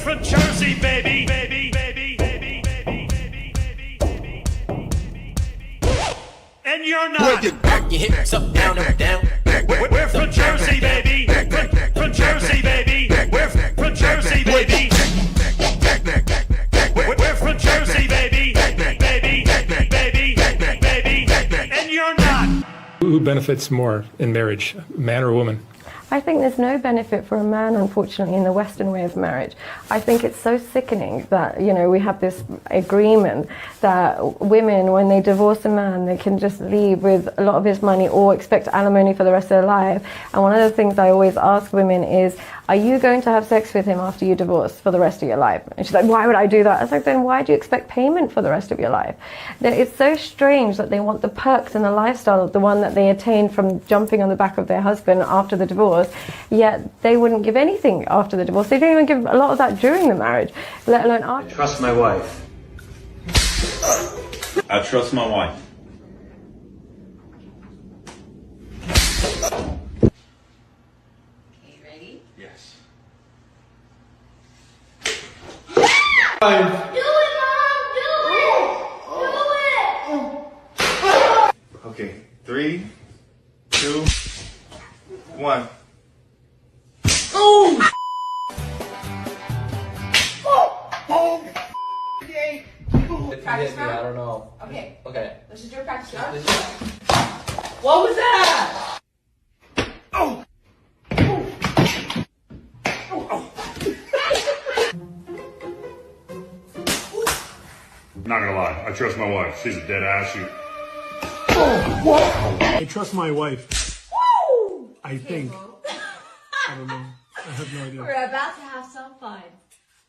from Jersey, baby, baby, baby, baby, baby, baby, baby, baby, baby, and you're not. Back your hips up, down, up, down. We're from Jersey, baby. From Jersey, baby. We're from Jersey, baby. We're from Jersey, baby. Baby, baby, baby, and you're not. Who benefits more in marriage, man or woman? I think there's no benefit for a man, unfortunately, in the Western way of marriage. I think it's so sickening that, you know, we have this agreement that women, when they divorce a man, they can just leave with a lot of his money or expect alimony for the rest of their life. And one of the things I always ask women is, are you going to have sex with him after you divorce for the rest of your life? And she's like, why would I do that? I was like, then why do you expect payment for the rest of your life? It's so strange that they want the perks and the lifestyle of the one that they attained from jumping on the back of their husband after the divorce, yet they wouldn't give anything after the divorce. They don't even give a lot of that during the marriage, let alone after. I trust my wife. I trust my wife. Yes. Do it, Mom! Do it! Okay, 3, 2, 1. Oh! Practice round? I don't know. Okay. Okay. Let's just do a practice round. What was that? Oh! Not gonna lie, I trust my wife. She's a dead ass. I trust my wife. Woo! I think. I don't know. I have no idea. We're about to have some fun.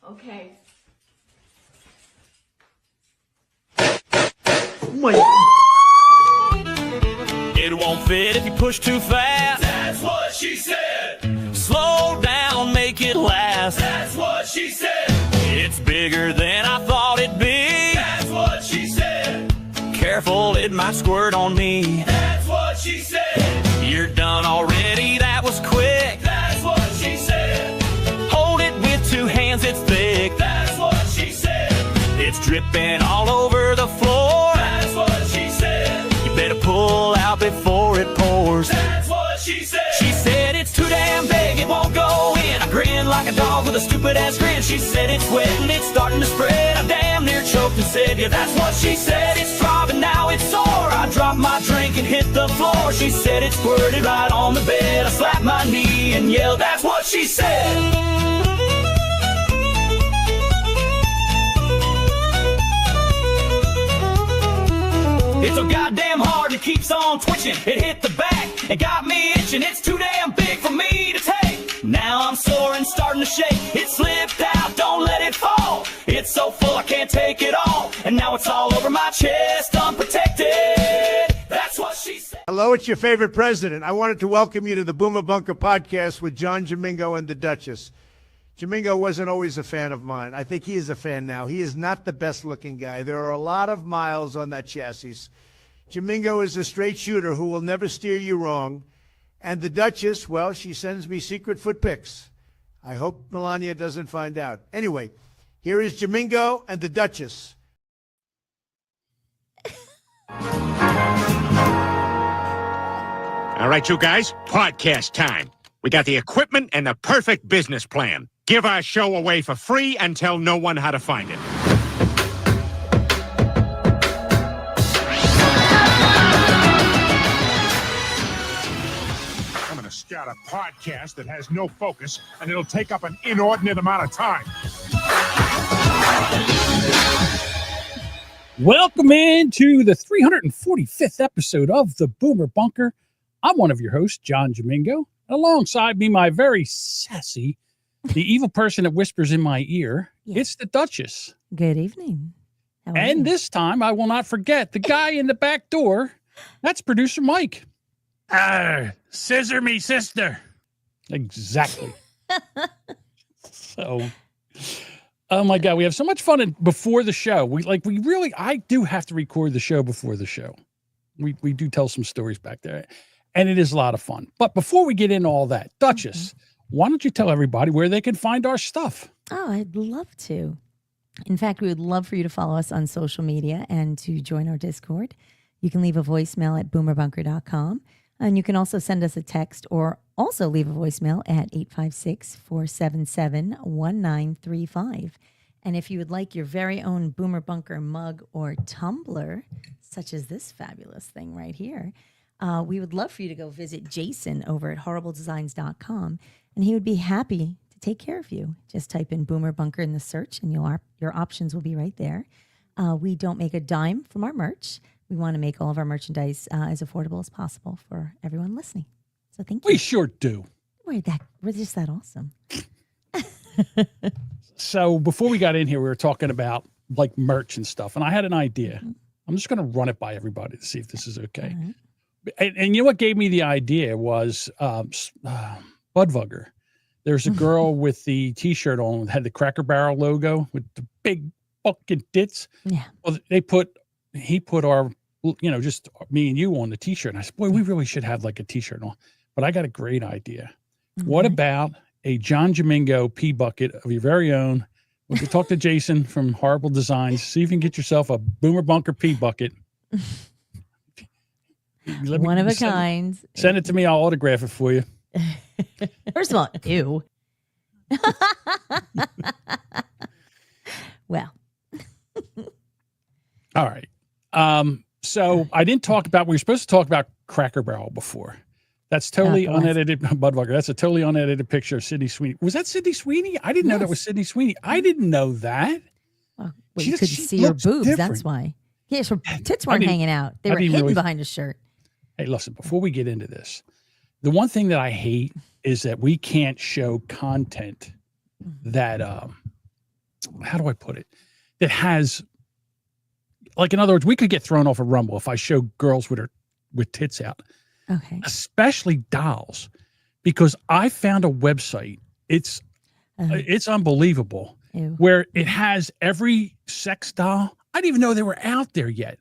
Okay. Oh my. It won't fit if you push too fast. That's what she said. Slow down, make it last. That's what she said. It's bigger than I thought it'd be. That's what she said. Careful, it might squirt on me. That's what she said. You're done already, that was quick. That's what she said. Hold it with 2 hands, it's thick. That's what she said. It's dripping all over the floor. That's what she said. You better pull out before it pours. That's what she said. She said it's too damn big, it won't go in. I grin like a dog with a stupid ass grin. She said it's wet and it's starting to spread. I damn near choked and said, yeah, that's what she said. It's throbbing, now it's sore. I dropped my drink and hit the floor. She said it squirted right on the bed. I slapped my knee and yelled, that's what she said. It's so goddamn hard, it keeps on twitching. It hit the back, it got me itching. It's too damn big for me to take. Now I'm sore and starting to shake. It slipped out, don't let it fall. It's so full I can't take it all. And now it's all over my chest, unprotected. That's what she said. Hello, it's your favorite president. I wanted to welcome you to the Boomer Bunker podcast with John Domingo and the Duchess. Domingo wasn't always a fan of mine. I think he is a fan now. He is not the best looking guy. There are a lot of miles on that chassis. Domingo is a straight shooter who will never steer you wrong. And the Duchess, well, she sends me secret foot pics. I hope Melania doesn't find out. Anyway, here is Domingo and the Duchess. All right, you guys, podcast time. We got the equipment and the perfect business plan. Give our show away for free and tell no one how to find it. I'm going to start a podcast that has no focus, and it'll take up an inordinate amount of time. Welcome into the 345th episode of the Boomer Bunker. I'm one of your hosts, John Domingo. Alongside me, my very sassy, the evil person that whispers in my ear, It's the Duchess. Good evening. And this time, I will not forget the guy in the back door. That's producer Mike. Scissor me, sister. Exactly. So, oh my God, we have so much fun before the show. I do have to record the show before the show. We do tell some stories back there. And it is a lot of fun. But before we get into all that, Duchess, why don't you tell everybody where they can find our stuff? Oh, I'd love to. In fact, we would love for you to follow us on social media and to join our Discord. You can leave a voicemail at boomerbunker.com. And you can also send us a text or also leave a voicemail at 856-477-1935. And if you would like your very own Boomer Bunker mug or tumbler, such as this fabulous thing right here, we would love for you to go visit Jason over at horribledesigns.com, and he would be happy to take care of you. Just type in Boomer Bunker in the search, and your options will be right there. We don't make a dime from our merch. We want to make all of our merchandise as affordable as possible for everyone listening. So thank you. We sure do. We're just that awesome. So before we got in here, we were talking about like merch and stuff, and I had an idea. I'm just going to run it by everybody to see if this is okay. And you know what gave me the idea was Budvugger. There's a girl with the T-shirt on that had the Cracker Barrel logo with the big fucking tits. Yeah. Well, he put our, just me and you on the T-shirt. And I said, boy, we really should have like a T-shirt on. But I got a great idea. What about a John Domingo pee bucket of your very own? We could talk to Jason from Horrible Designs. See if you can get yourself a Boomer Bunker pee bucket. One of a kind. Send it to me. I'll autograph it for you. First of all, ew. Well. All right. So I didn't talk about, we were supposed to talk about Cracker Barrel before. That's totally unedited, Budweiser. That's a totally unedited picture of Sydney Sweeney. Was that Sydney Sweeney? I didn't know that was Sydney Sweeney. I didn't know that. Well, you couldn't see her boobs. Different. That's why. Yes, her tits weren't hanging out. They were hidden behind a shirt. Hey, listen, before we get into this, the one thing that I hate is that we can't show content that, how do I put it? That has, like, in other words, we could get thrown off a Rumble if I show girls with tits out. Okay. Especially dolls, because I found a website. It's unbelievable. Ew. Where it has every sex doll. I didn't even know they were out there yet.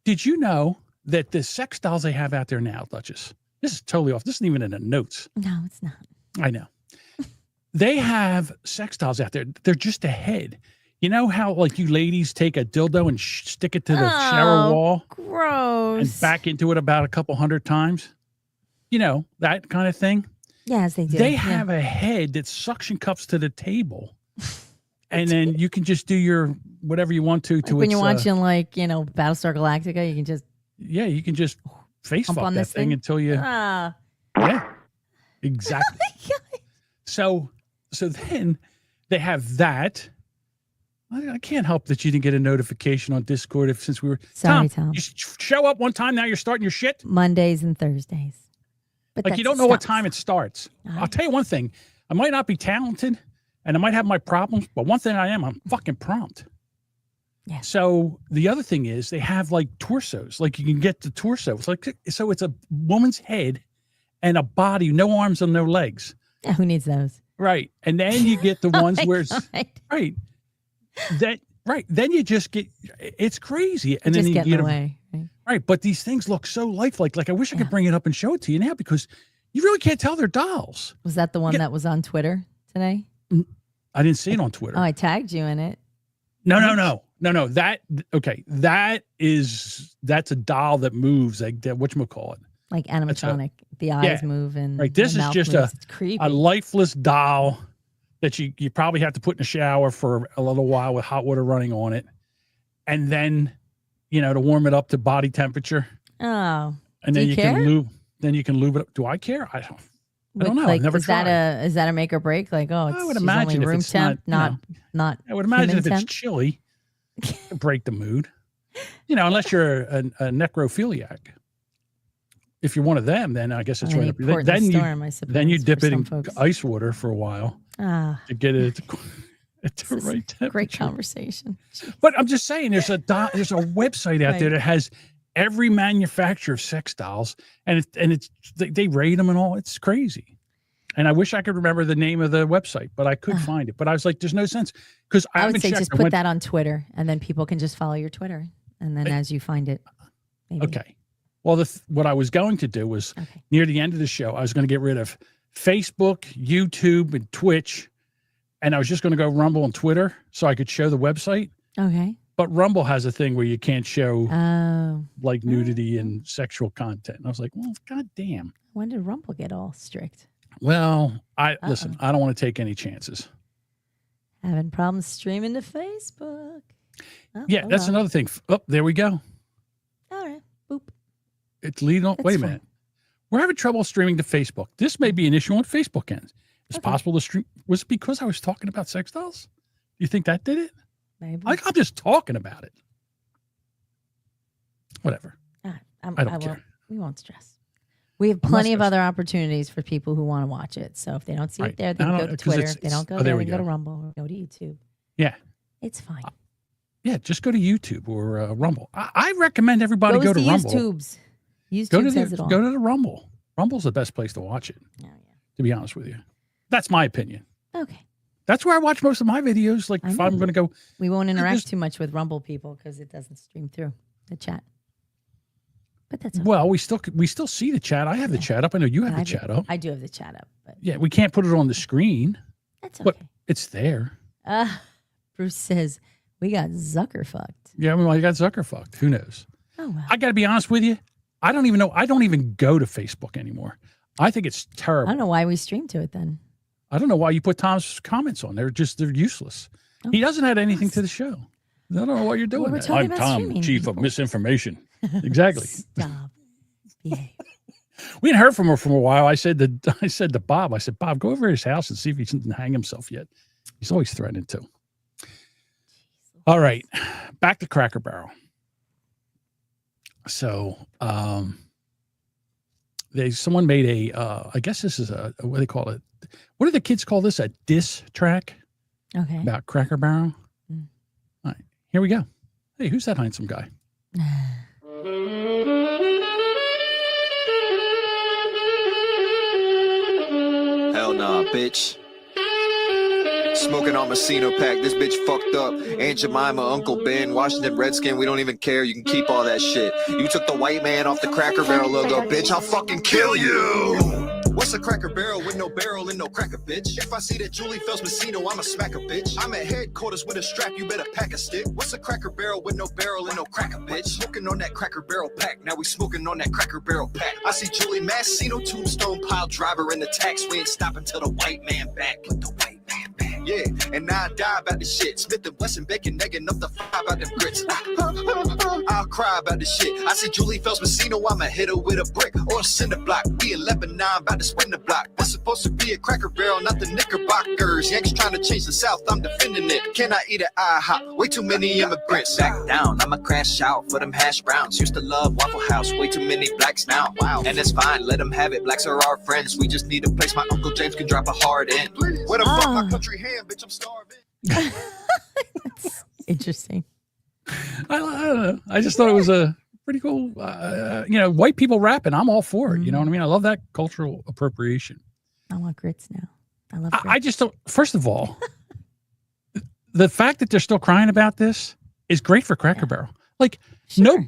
Did you know that the sex dolls they have out there now, Duchess? This is totally off. This isn't even in the notes. No, it's not. I know. They have sex dolls out there. They're just a head. You know how, like, you ladies take a dildo and stick it to the shower wall? Gross. And back into it about a couple hundred times? You know, that kind of thing? Yes, they do. They have a head that suction cups to the table. And then you can just do your whatever you want to. Like when you're watching, Battlestar Galactica, you can just... Yeah, you can just face fuck that thing until you... Yeah, exactly. So then they have that... I can't help that you didn't get a notification on Discord since we were... Sorry, Tom. You show up one time, now you're starting your shit? Mondays and Thursdays. But like, you don't know what time it starts. I'll tell you one thing. I might not be talented, and I might have my problems, but one thing I'm fucking prompt. Yeah. So the other thing is they have, like, torsos. Like, you can get the torso. So it's a woman's head and a body, no arms and no legs. Yeah, who needs those? Right. And then you get the ones where it's... God. Right. Then you just get, it's crazy. And then you get away. Right. But these things look so lifelike. Like, I wish I could bring it up and show it to you now, because you really can't tell they're dolls. Was that the one that was on Twitter today? I didn't see it on Twitter. Oh, I tagged you in it. No. That's a doll that moves, like whatchamacallit. Like animatronic. The eyes move and right. This is just a lifeless doll that you probably have to put in the shower for a little while with hot water running on it. And then, to warm it up to body temperature. Oh. And then you can lube it up. Do I care? I don't know. Like, I've never tried. Is that a make or break? Like, it's I would imagine only room if it's temp, not I would imagine if temp? it's chilly, break the mood. Unless you're a necrophiliac. If you're one of them, then I guess it's right up. Then you dip it in ice water for a while to get it at the right temperature. Great conversation. But I'm just saying, there's a website out there that has every manufacturer of sex dolls, and they rate them and all. It's crazy. And I wish I could remember the name of the website, but I couldn't find it. But I was like, there's no sense, because I would say just put that on Twitter, and then people can just follow your Twitter, and then as you find it, maybe. Okay. Well, what I was going to do was near the end of the show, I was going to get rid of Facebook, YouTube, and Twitch, and I was just going to go Rumble and Twitter so I could show the website. Okay. But Rumble has a thing where you can't show like nudity Oh. and sexual content. And I was like, well, goddamn. When did Rumble get all strict? Well, listen, I don't want to take any chances. Having problems streaming to Facebook. Oh, Yeah, that's another thing. Oh, there we go. All right. Boop. It's leading. Wait a minute. We're having trouble streaming to Facebook. This may be an issue on Facebook end. It's possible to stream. Was it because I was talking about sex dolls? Do you think that did it? Maybe. Like, I'm just talking about it. Whatever. I don't care. We won't stress. We have plenty of other opportunities for people who want to watch it. So if they don't see it there, they can go to Twitter. If they don't go there, they can go to Rumble or go to YouTube. Yeah. It's fine. Yeah, just go to YouTube or Rumble. I recommend everybody go to Rumble. YouTube's. Go YouTube to the Rumble. Rumble's the best place to watch it. Oh, yeah. To be honest with you. That's my opinion. Okay. That's where I watch most of my videos. Like if I'm going to go. We won't interact too much with Rumble people because it doesn't stream through the chat. But that's okay. Well, we still see the chat. I have the chat up. I know you have the chat up. I do have the chat up. But yeah, we can't put it on the screen. That's okay. But it's there. Bruce says we got Zucker fucked. Yeah, I got Zucker fucked. Who knows? Oh well. I got to be honest with you. I don't even know. I don't even go to Facebook anymore. I think it's terrible. I don't know why we stream to it then. I don't know why you put Tom's comments on. They're useless. Oh, he doesn't add anything to the show. I don't know what you're doing. Well, we're talking I'm about Tom, streaming, chief of misinformation. Exactly. Stop. Behave. We hadn't heard from her for a while. I said to Bob, Bob, go over to his house and see if he can hang himself yet. He's always threatening to. All right, back to Cracker Barrel. So, someone made I guess this is what do they call it? What do the kids call this? A diss track? Okay. About Cracker Barrel. All right, here we go. Hey, who's that handsome guy? Hell nah, bitch. Smoking on Messino pack, this bitch fucked up. Aunt Jemima, Uncle Ben, Washington Redskin, we don't even care, you can keep all that shit. You took the white man off the Cracker Barrel logo, bitch, I'll fucking kill you! What's a Cracker Barrel with no barrel and no cracker, bitch? If I see that Julie Phelps Messino, I'ma smack a bitch. I'm at headquarters with a strap, you better pack a stick. What's a Cracker Barrel with no barrel and no cracker, bitch? Smoking on that Cracker Barrel pack, now we smoking on that Cracker Barrel pack. I see Julie Massino, tombstone pile driver in the tax. We ain't stopping till the white man back. Put the white man back. Yeah, and now I die about this shit. Smith and Wesson bacon, negging up the fire about them grits. I'll cry about this shit. I see Julie Phelps Messino, I'ma hit her with a brick or a cinder block. We in Lebanon, about to spin the block. This supposed to be a Cracker Barrel, not the Knickerbockers. Yanks trying to change the South, I'm defending it. Can I eat an IHOP? Way too many immigrants. Back down, I'ma crash out for them hash browns. Used to love Waffle House, way too many blacks now. Wow, and it's fine, let them have it. Blacks are our friends. We just need a place my Uncle James can drop a hard in. Where the fuck my country ham, bitch? I'm starving. That's interesting. I don't know. I just thought it was a pretty cool, white people rapping. I'm all for it. You know what I mean? I love that cultural appropriation. I want grits now. I love grits. I just don't, first of all, the fact that they're still crying about this is great for Cracker Barrel. Like,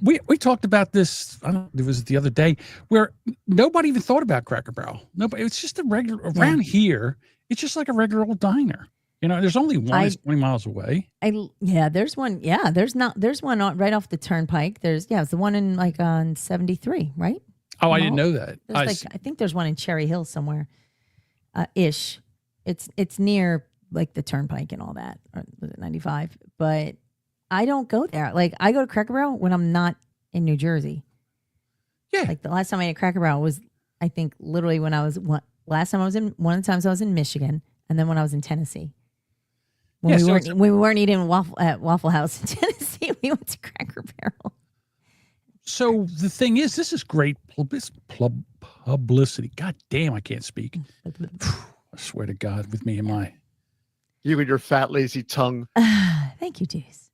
we talked about this, I don't know, it was the other day, where nobody even thought about Cracker Barrel. Nobody, it's just a regular, around here, it's just like a regular old diner. You know, there's only one that's 20 miles away. There's one. Yeah, there's one right off the turnpike. It's the one in on 73, right? Oh, I didn't know that. I think there's one in Cherry Hill somewhere, ish. It's near the turnpike and all that, or was it 95? But I don't go there. I go to Cracker Barrel when I'm not in New Jersey. Yeah. The last time I ate Cracker Barrel was, I think, literally when last time I was in, one of the times I was in Michigan, and then when I was in Tennessee. When we weren't eating at Waffle House in Tennessee, we went to Cracker Barrel. So the thing is, this is great publicity. God damn, I can't speak. I swear to God, with me and my... You and your fat, lazy tongue. Thank you, Deuce.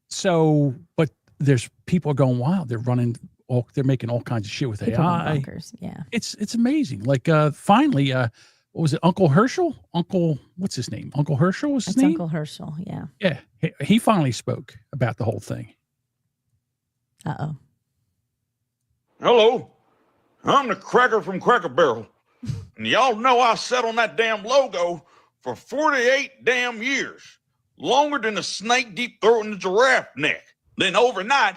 So, but there's people going wild. They're making all kinds of shit with People AI. bonkers, yeah. It's amazing. Finally, what was it? Uncle Herschel? What's his name? Uncle Herschel was his name? Uncle Herschel, yeah. Yeah. He finally spoke about the whole thing. Uh-oh. Hello, I'm the Cracker from Cracker Barrel. And y'all know I sat on that damn logo for 48 damn years, longer than a snake deep throat in a giraffe neck. Then overnight,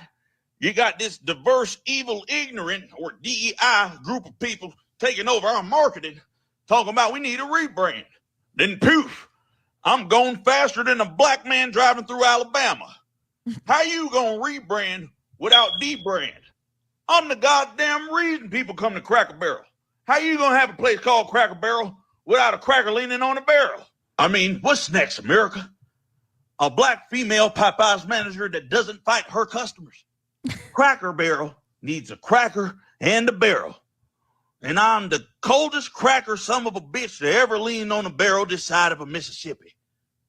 you got this diverse, evil, ignorant, or DEI group of people taking over our marketing, talking about we need a rebrand. Then poof, I'm going faster than a black man driving through Alabama. How you gonna rebrand without debrand? I'm the goddamn reason people come to Cracker Barrel. How you gonna have a place called Cracker Barrel without a cracker leaning on a barrel? I mean, what's next, America? A black female Popeyes manager that doesn't fight her customers? Cracker Barrel needs a cracker and a barrel. And I'm the coldest cracker son of a bitch to ever lean on a barrel this side of a Mississippi.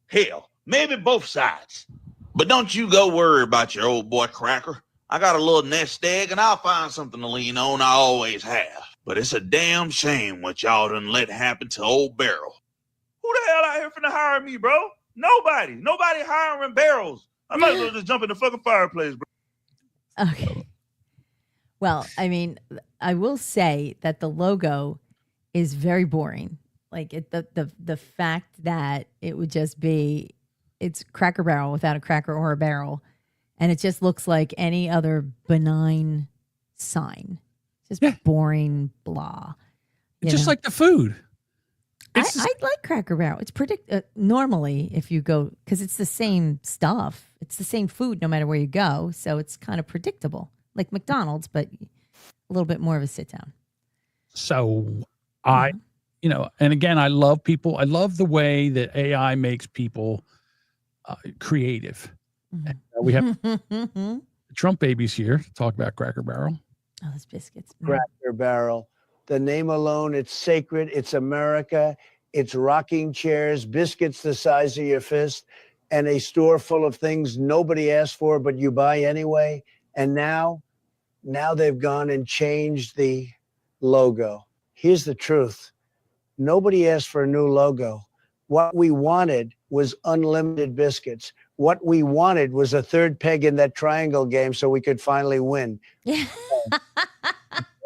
Hell, maybe both sides. But don't you go worry about your old boy Cracker. I got a little nest egg and I'll find something to lean on. I always have. But it's a damn shame what y'all done let happen to old Barrel. Who the hell out here finna hire me, bro? Nobody. Nobody hiring barrels. I might as well just jump in the fucking fireplace, bro. Okay. Well, I mean, I will say that the logo is very boring. Like the fact that it would just be, it's Cracker Barrel without a cracker or a barrel, and it just looks like any other benign sign. Just boring, blah. It's just like the food. I like Cracker Barrel. It's normally if you go, because it's the same stuff. It's the same food no matter where you go. So it's kind of predictable, like McDonald's, but a little bit more of a sit down. So and again, I love people. I love the way that AI makes people creative. And, we have the Trump babies here to talk about Cracker Barrel. Oh, those biscuits. Cracker Barrel. The name alone, it's sacred. It's America. It's rocking chairs, biscuits the size of your fist, and a store full of things nobody asked for, but you buy anyway. And now they've gone and changed the logo. Here's the truth. Nobody asked for a new logo. What we wanted was unlimited biscuits. What we wanted was a third peg in that triangle game so we could finally win. Instead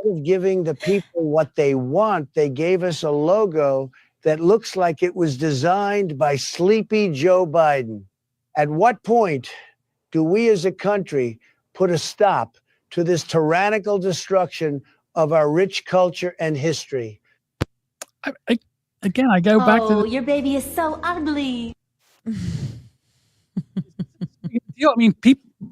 of giving the people what they want, they gave us a logo that looks like it was designed by sleepy Joe Biden. At what point do we as a country put a stop to this tyrannical destruction of our rich culture and history? I go back to your baby is so ugly. I mean,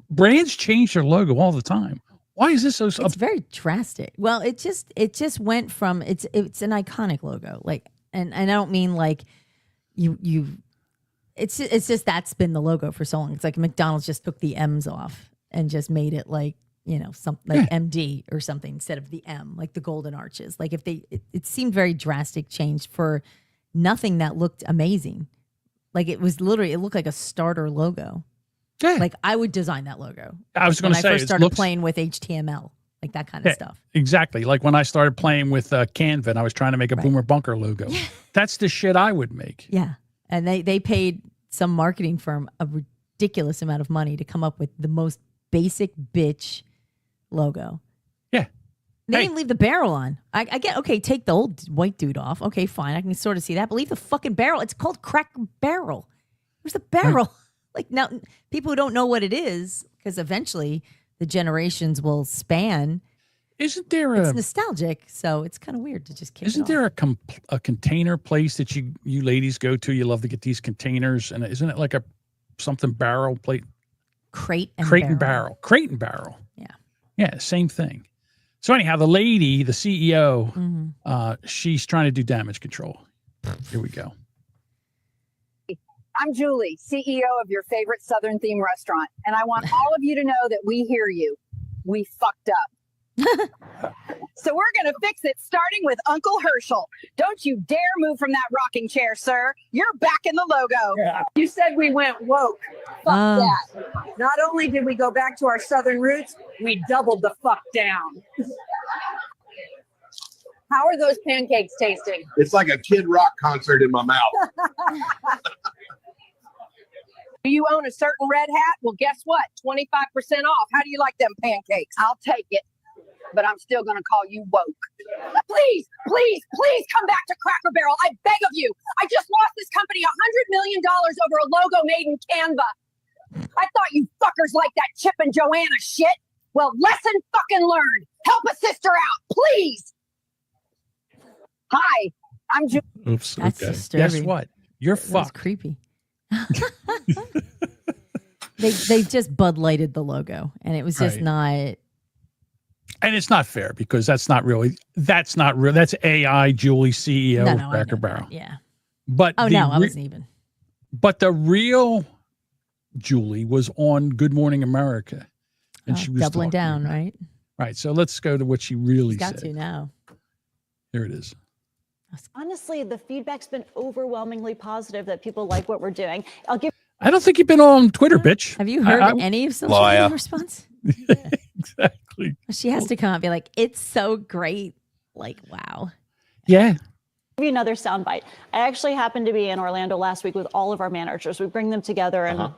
brands change their logo all the time. Why is this so? It's very drastic. Well, it just went from it's an iconic logo, like, and I don't mean like you. It's just that's been the logo for so long. It's like McDonald's just took the M's off and just made it like something like MD or something instead of the M, like the golden arches. Like if it seemed very drastic change for nothing that looked amazing. Like it looked like a starter logo. Yeah. Like I would design that logo. I was going to say, when I first started playing with HTML, like that kind of stuff. Exactly. Like when I started playing with Canva and I was trying to make a Boomer Bunker logo. That's the shit I would make. Yeah. And they paid some marketing firm a ridiculous amount of money to come up with the most basic bitch logo. Yeah. They didn't leave the barrel on. I get, okay, take the old white dude off. Okay, fine. I can sort of see that. But leave the fucking barrel. It's called Cracker Barrel. Where's the barrel? Like now, people who don't know what it is, because eventually the generations will span. Isn't there it's nostalgic, so it's kind of weird to just kick Isn't there a container place that you ladies go to? You love to get these containers, and isn't it like a something barrel plate? Crate and barrel. Crate and barrel. Yeah. Yeah, same thing. So anyhow, the lady, the CEO, she's trying to do damage control. Here we go. I'm Julie, CEO of your favorite Southern themed restaurant, and I want all of you to know that we hear you. We fucked up. So we're going to fix it, starting with Uncle Herschel. Don't you dare move from that rocking chair, sir. You're back in the logo. Yeah. You said we went woke. Fuck that. Not only did we go back to our Southern roots, we doubled the fuck down. How are those pancakes tasting? It's like a Kid Rock concert in my mouth. Do you own a certain red hat? Well, guess what? 25% off. How do you like them pancakes? I'll take it, but I'm still going to call you woke. Please, please, please come back to Cracker Barrel. I beg of you. I just lost this company company $100 million over a logo made in Canva. I thought you fuckers liked that Chip and Joanna shit. Well, lesson fucking learned. Help a sister out, please. Hi, I'm Julie. Oops. That's okay. disturbing. Guess what? You're That's fucked. creepy. They just Bud Lighted the logo, and it was just Right. not. And it's not fair because that's not real. That's AI Julie CEO No, of no, I Cracker know Barrel. that, yeah. But Oh the no, I wasn't even. But the real Julie was on Good Morning America, and she was doubling talking down, about- right? Right. So let's go to what she really She's got said. to now. Here it is. Honestly, the feedback's been overwhelmingly positive that people like what we're doing. I don't think you've been on Twitter, bitch. Have you heard any of social media response? Exactly. She has to come out and be like, "It's so great!" Like, wow. Yeah. Give you another soundbite. I actually happened to be in Orlando last week with all of our managers. We bring them together and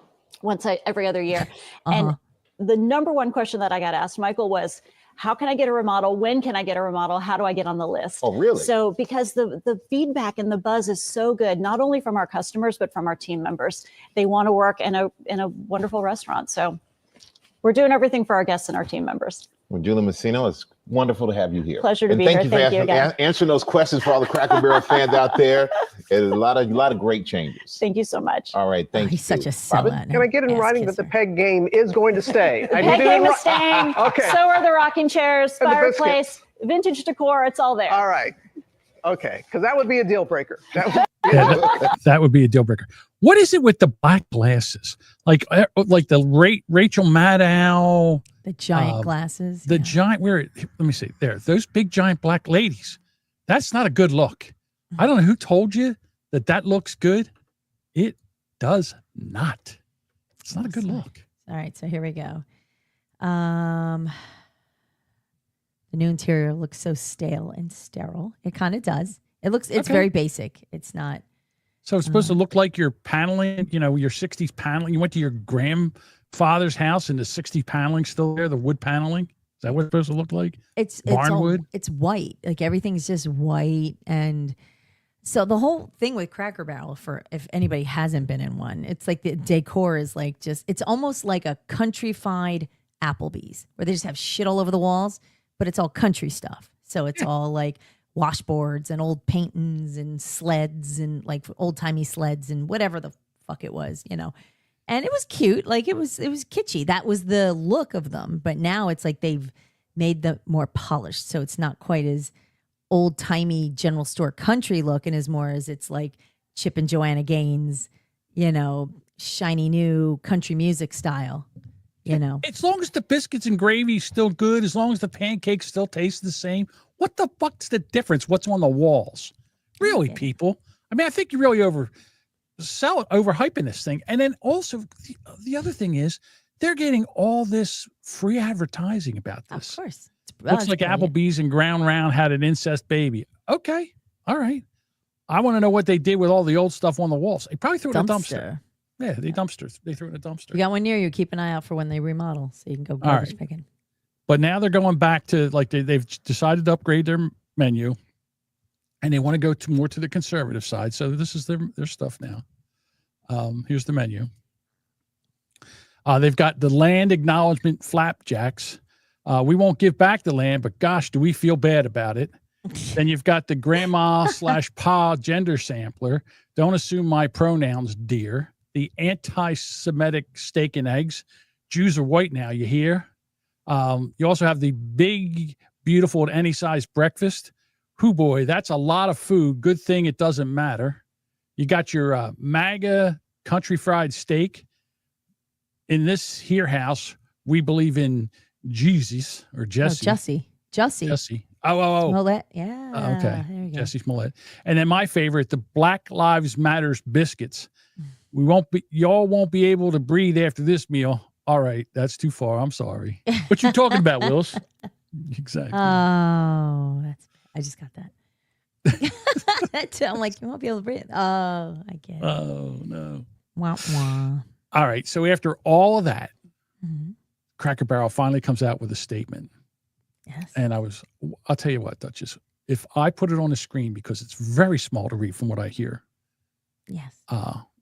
every other year. And the number one question that I got asked, Michael, was, how can I get a remodel? When can I get a remodel? How do I get on the list? Oh, really? So because the feedback and the buzz is so good, not only from our customers, but from our team members. They want to work in a wonderful restaurant. So we're doing everything for our guests and our team members. Well, Julie Messino, it's wonderful to have you here. Pleasure to and be thank here. You for Thank you again. answering those questions for all the Cracker Barrel fans out there. And a lot of great changes. Thank you so much. All right, thank you. He's such a sellout. Can I get in writing that the peg game is going to stay? The peg game is staying. Okay. So are the rocking chairs, And the fireplace, vintage decor. It's all there. All right. Okay, because that would be a deal breaker. That would be a deal breaker. What is it with the black glasses? Like the Rachel Maddow. The giant glasses. The giant, let me see, there, those big giant black ladies. That's not a good look. I don't know who told you that looks good. It does not. It's not a good look. All right, so here we go. The new interior looks so stale and sterile. It kind of does. It's Okay. very basic. It's not. So it's supposed to look like you're paneling, your 60s paneling. You went to your grandfather's house and the 60s paneling still there, the wood paneling. Is that what it's supposed to look like? It's barnwood. It's white. Like everything's just white. And so the whole thing with Cracker Barrel, for if anybody hasn't been in one, it's like the decor is like it's almost like a countrified Applebee's where they just have shit all over the walls, but it's all country stuff. So it's all like washboards and old paintings and sleds and like old timey sleds and whatever the fuck it was, And it was cute. Like it was kitschy. That was the look of them. But now it's like they've made them more polished. So it's not quite as old timey general store country look, and as more as it's like Chip and Joanna Gaines, shiny new country music style. As long as the biscuits and gravy's still good, as long as the pancakes still taste the same, what the fuck's the difference? What's on the walls? Really, people? I mean, I think you're really overhyping this thing. And then also the other thing is they're getting all this free advertising about this. Of course. Looks like Applebee's and Ground Round had an incest baby. Okay. All right. I want to know what they did with all the old stuff on the walls. They probably threw it in a dumpster. Yeah, they threw it in a dumpster. You got one near you. Keep an eye out for when they remodel so you can go garbage picking. But now they're going back to they've decided to upgrade their menu, and they want to go more to the conservative side. So this is their stuff now. Here's the menu. They've got the land acknowledgement flapjacks. We won't give back the land, but gosh, do we feel bad about it? Then you've got the grandma/pa gender sampler. Don't assume my pronouns, dear. The anti-Semitic steak and eggs. Jews are white now, you hear? You also have the big, beautiful at any size breakfast. Hoo boy, that's a lot of food. Good thing it doesn't matter. You got your MAGA country fried steak. In this here house, we believe in Jesus or Jesse. Jussie. Oh. Smollett. Yeah. Okay. There you go. Jesse Smollett. And then my favorite, the Black Lives Matters biscuits. Y'all won't be able to breathe after this meal. All right, that's too far. I'm sorry. What you talking about, Willis? Exactly. Oh, I just got that. I'm like, you won't be able to breathe. Oh, I get it. Oh, no. Wah, wah. All right, so after all of that, Cracker Barrel finally comes out with a statement. Yes. And I'll tell you what, Duchess, if I put it on the screen, because it's very small to read from what I hear, Yes.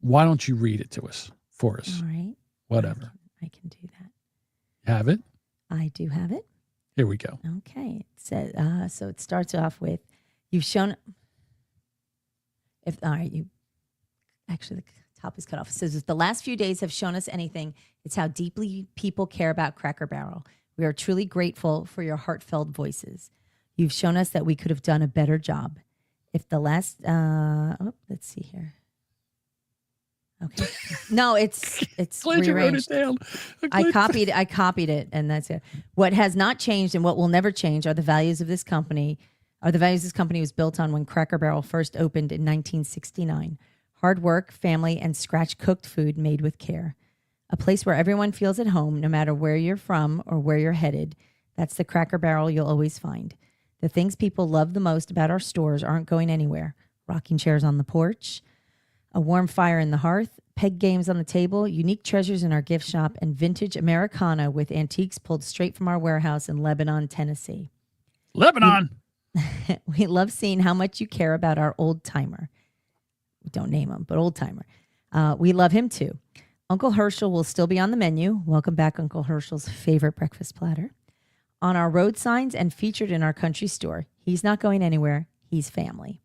Why don't you read it to us, for us? All right. Whatever. I can do that. Have it? I do have it. Here we go. Okay. It says, so it starts off with, you've shown, actually the top is cut off. It says, if the last few days have shown us anything, it's how deeply people care about Cracker Barrel. We are truly grateful for your heartfelt voices. You've shown us that we could have done a better job. If the last, let's see here. Okay. No, it's Glad you wrote it rearranged. down. I copied it, and that's it. What has not changed and what will never change are the values of this company. Are the values this company was built on when Cracker Barrel first opened in 1969. Hard work, family, and scratch-cooked food made with care. A place where everyone feels at home, no matter where you're from or where you're headed. That's the Cracker Barrel you'll always find. The things people love the most about our stores aren't going anywhere. Rocking chairs on the porch, a warm fire in the hearth, peg games on the table, unique treasures in our gift shop, and vintage Americana with antiques pulled straight from our warehouse in Lebanon, Tennessee. Lebanon! We love seeing how much you care about our old timer. We don't name him, but old timer. We love him too. Uncle Herschel will still be on the menu. Welcome back, Uncle Herschel's favorite breakfast platter. On our road signs and featured in our country store. He's not going anywhere. He's family.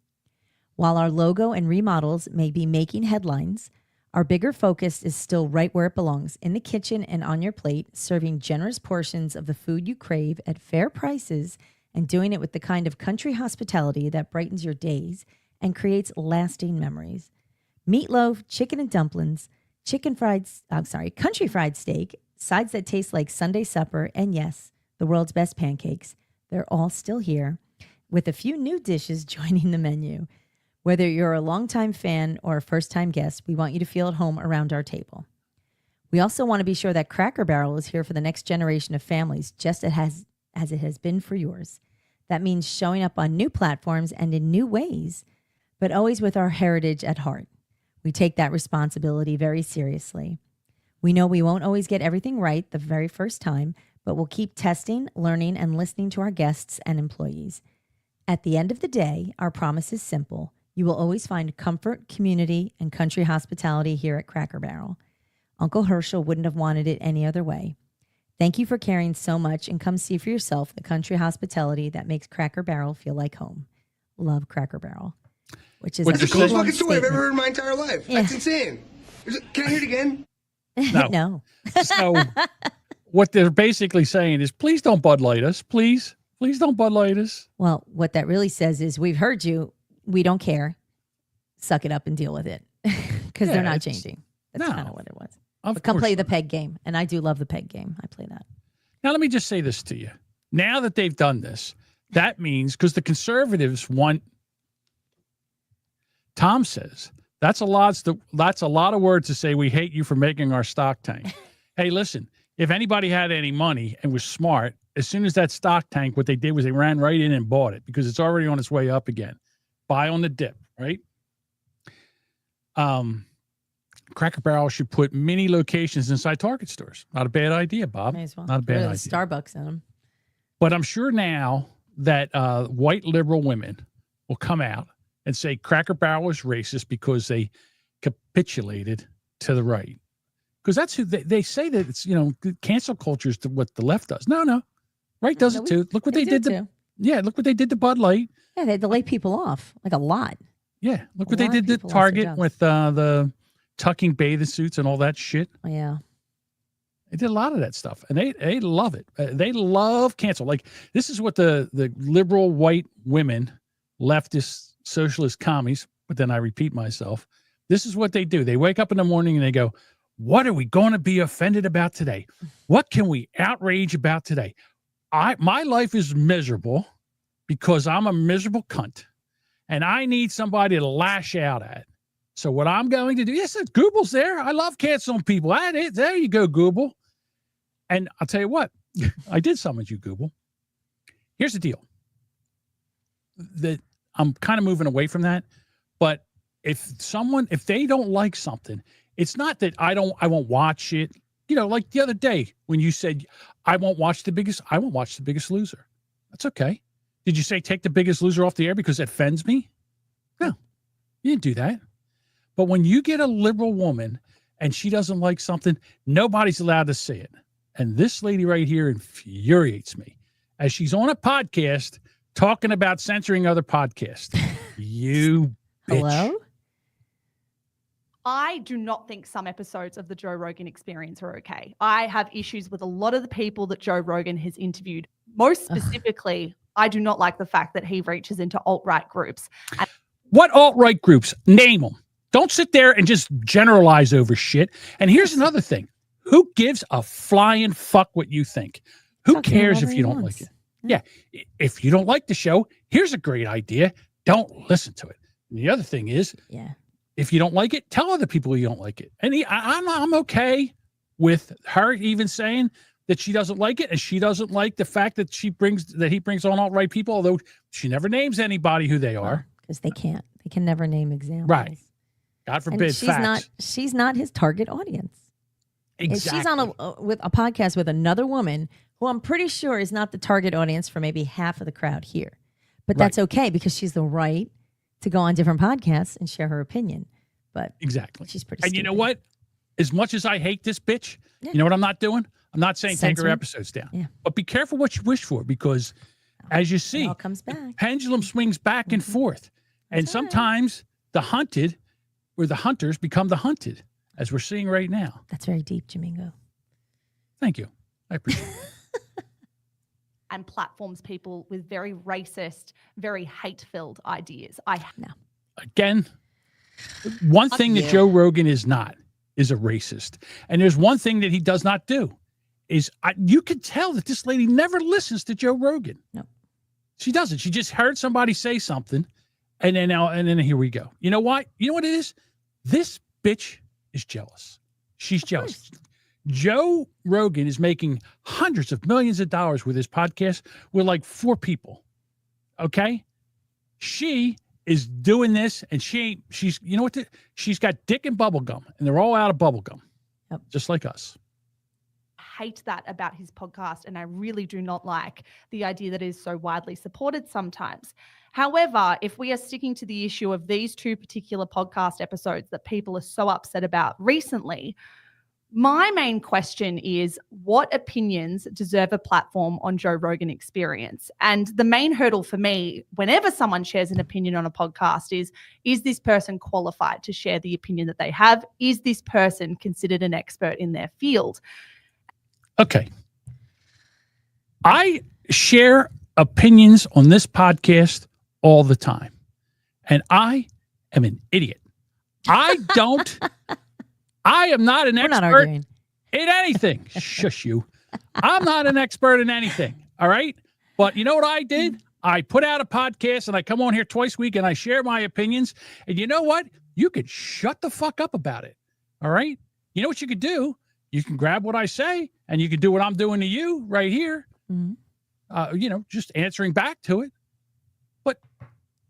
While our logo and remodels may be making headlines, our bigger focus is still right where it belongs, in the kitchen and on your plate, serving generous portions of the food you crave at fair prices and doing it with the kind of country hospitality that brightens your days and creates lasting memories. Meatloaf, chicken and dumplings, country fried steak, sides that taste like Sunday supper, and yes, the world's best pancakes. They're all still here, with a few new dishes joining the menu. Whether you're a longtime fan or a first-time guest, we want you to feel at home around our table. We also want to be sure that Cracker Barrel is here for the next generation of families, just as it has been for yours. That means showing up on new platforms and in new ways, but always with our heritage at heart. We take that responsibility very seriously. We know we won't always get everything right the very first time, but we'll keep testing, learning, and listening to our guests and employees. At the end of the day, our promise is simple. You will always find comfort, community, and country hospitality here at Cracker Barrel. Uncle Herschel wouldn't have wanted it any other way. Thank you for caring so much, and come see for yourself the country hospitality that makes Cracker Barrel feel like home. Love Cracker Barrel. Which is That's the big, coolest long fucking story I've statement. ever heard in my entire life. Yeah. That's insane. Can I hear it again? No. No. So what they're basically saying is, please don't Bud Light us. Please don't Bud Light us. Well, what that really says is, we've heard you. We don't care. Suck it up and deal with it. Because they're not changing. That's kind of what it was. But come play the peg game. And I do love the peg game. I play that. Now, let me just say this to you. Now that they've done this, that means, because the conservatives want, Tom says, that's a lot of words to say we hate you for making our stock tank. Hey, listen, if anybody had any money and was smart, as soon as that stock tank, what they did was they ran right in and bought it because it's already on its way up again. Buy on the dip, right? Cracker Barrel should put mini locations inside Target stores. Not a bad idea, Bob. May as well. Not a bad Or the idea. Starbucks in them. But I'm sure now that white liberal women will come out and say Cracker Barrel is racist because they capitulated to the right. Because that's who they say that it's, cancel culture is what the left does. No. Right does it too. Look what they did to, look what they did to Bud Light. Yeah, they had to lay people off, like a lot. Yeah, look what they did to people lost their Target jobs. with the tucking bathing suits and all that shit. Oh, yeah. They did a lot of that stuff, and they love it. They love cancel. Like, this is what the liberal white women, leftist, socialist commies, but then I repeat myself, this is what they do. They wake up in the morning and they go, what are we going to be offended about today? What can we outrage about today? My life is miserable because I'm a miserable cunt, and I need somebody to lash out at. So what I'm going to do, yes, Google's there. I love canceling people. There you go, Google. And I'll tell you what, I did summon you, Google. Here's the deal. I'm kind of moving away from that, but if they don't like something, it's not that I won't watch it. Like the other day when you said I won't watch The Biggest Loser. That's okay. Did you say take The Biggest Loser off the air because it offends me? No, you didn't do that. But when you get a liberal woman and she doesn't like something, nobody's allowed to say it. And this lady right here infuriates me as she's on a podcast talking about censoring other podcasts. You bitch. Hello? I do not think some episodes of the Joe Rogan Experience are okay. I have issues with a lot of the people that Joe Rogan has interviewed. Most specifically, I do not like the fact that he reaches into alt-right groups. And What alt-right groups? Name them. Don't sit there and just generalize over shit. And here's another thing. Who gives a flying fuck what you think? Who cares if you don't like it? Yeah. If you don't like the show, here's a great idea. Don't listen to it. And the other thing is, if you don't like it, tell other people you don't like it. And I'm okay with her even saying that she doesn't like it, and she doesn't like the fact that he brings on alt-right people, although she never names anybody who they are. Because they can't. They can never name examples. Right. God forbid. And she's not his target audience. Exactly. She's on with a podcast with another woman who I'm pretty sure is not the target audience for maybe half of the crowd here. But that's okay because she's the right to go on different podcasts and share her opinion. But exactly. She's pretty And stupid. you know what? As much as I hate this bitch, you know what I'm not doing? I'm not saying take her Censoring. episodes down. But be careful what you wish for, because as you see, all comes back. the pendulum swings back and forth. And sometimes the hunted or the hunters become the hunted, as we're seeing right now. That's very deep, Jamingo. Thank you. I appreciate it. and platforms people with very racist, very hate-filled ideas. Again, one thing that Joe Rogan is not is a racist. And there's one thing that he does not do is you could tell that this lady never listens to Joe Rogan. No. She doesn't. She just heard somebody say something, and then here we go. You know what? You know what it is? This bitch is jealous. She's jealous. Joe Rogan is making hundreds of millions of dollars with his podcast with like 4 people. Okay? She is doing this, and she's you know what? She's got dick and bubble gum, and they're all out of bubble gum, just like us. Hate that about his podcast, and I really do not like the idea that it is so widely supported sometimes. However, if we are sticking to the issue of these 2 particular podcast episodes that people are so upset about recently, my main question is, what opinions deserve a platform on Joe Rogan Experience? And the main hurdle for me, whenever someone shares an opinion on a podcast, is this person qualified to share the opinion that they have? Is this person considered an expert in their field? Okay. I share opinions on this podcast all the time, and I am an idiot. I am not an expert in anything. Shush you. I'm not an expert in anything. All right. But you know what I did? I put out a podcast and I come on here twice a week and I share my opinions. And you know what? You could shut the fuck up about it. All right. You know what you could do? You can grab what I say and you can do what I'm doing to you right here. Mm-hmm. Just answering back to it. But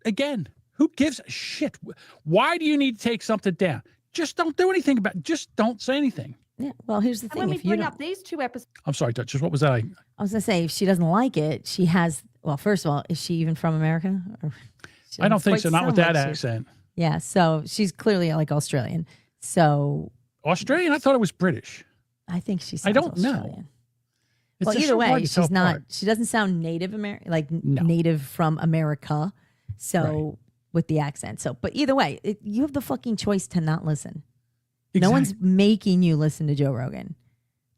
again, who gives a shit? Why do you need to take something down? Just don't do anything about it. Just don't say anything. Yeah. Well, here's the thing. When we If you bring don't- up these 2 episodes, I'm sorry, Duchess. What was that? I was going to say, if she doesn't like it, she has, well, first of all, is she even from America? Or she I don't doesn't think quite so. Not with sound that like she- accent. Yeah. So she's clearly like Australian. So Australian? I thought it was British. I think she sounds I don't know. Australian. It's Well, just either so hard way, to tell she's not, apart. she doesn't sound Native American, like native from America. So with the accent. So, but either way, you have the fucking choice to not listen. No one's making you listen to Joe Rogan.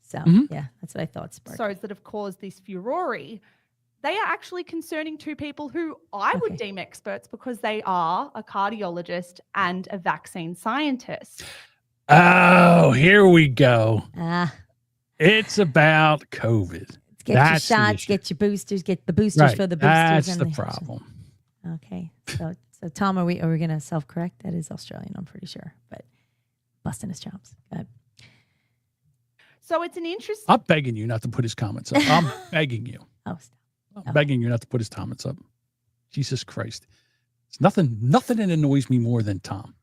So yeah, that's what I thought. Spark. episodes that have caused this furore, they are actually concerning 2 people who I would deem experts because they are a cardiologist and a vaccine scientist. Oh, here we go. Ah. It's about COVID. Get That's the your shots, issue. get your boosters, get the boosters Right. for the boosters. That's and the problem. Okay. So Tom, are we going to self-correct? That is Australian, I'm pretty sure, but busting his chops. Go ahead. So it's an interesting. I'm begging you not to put his comments up. I'm begging you. Oh, I'm begging you not to put his comments up. Jesus Christ. It's nothing that annoys me more than Tom.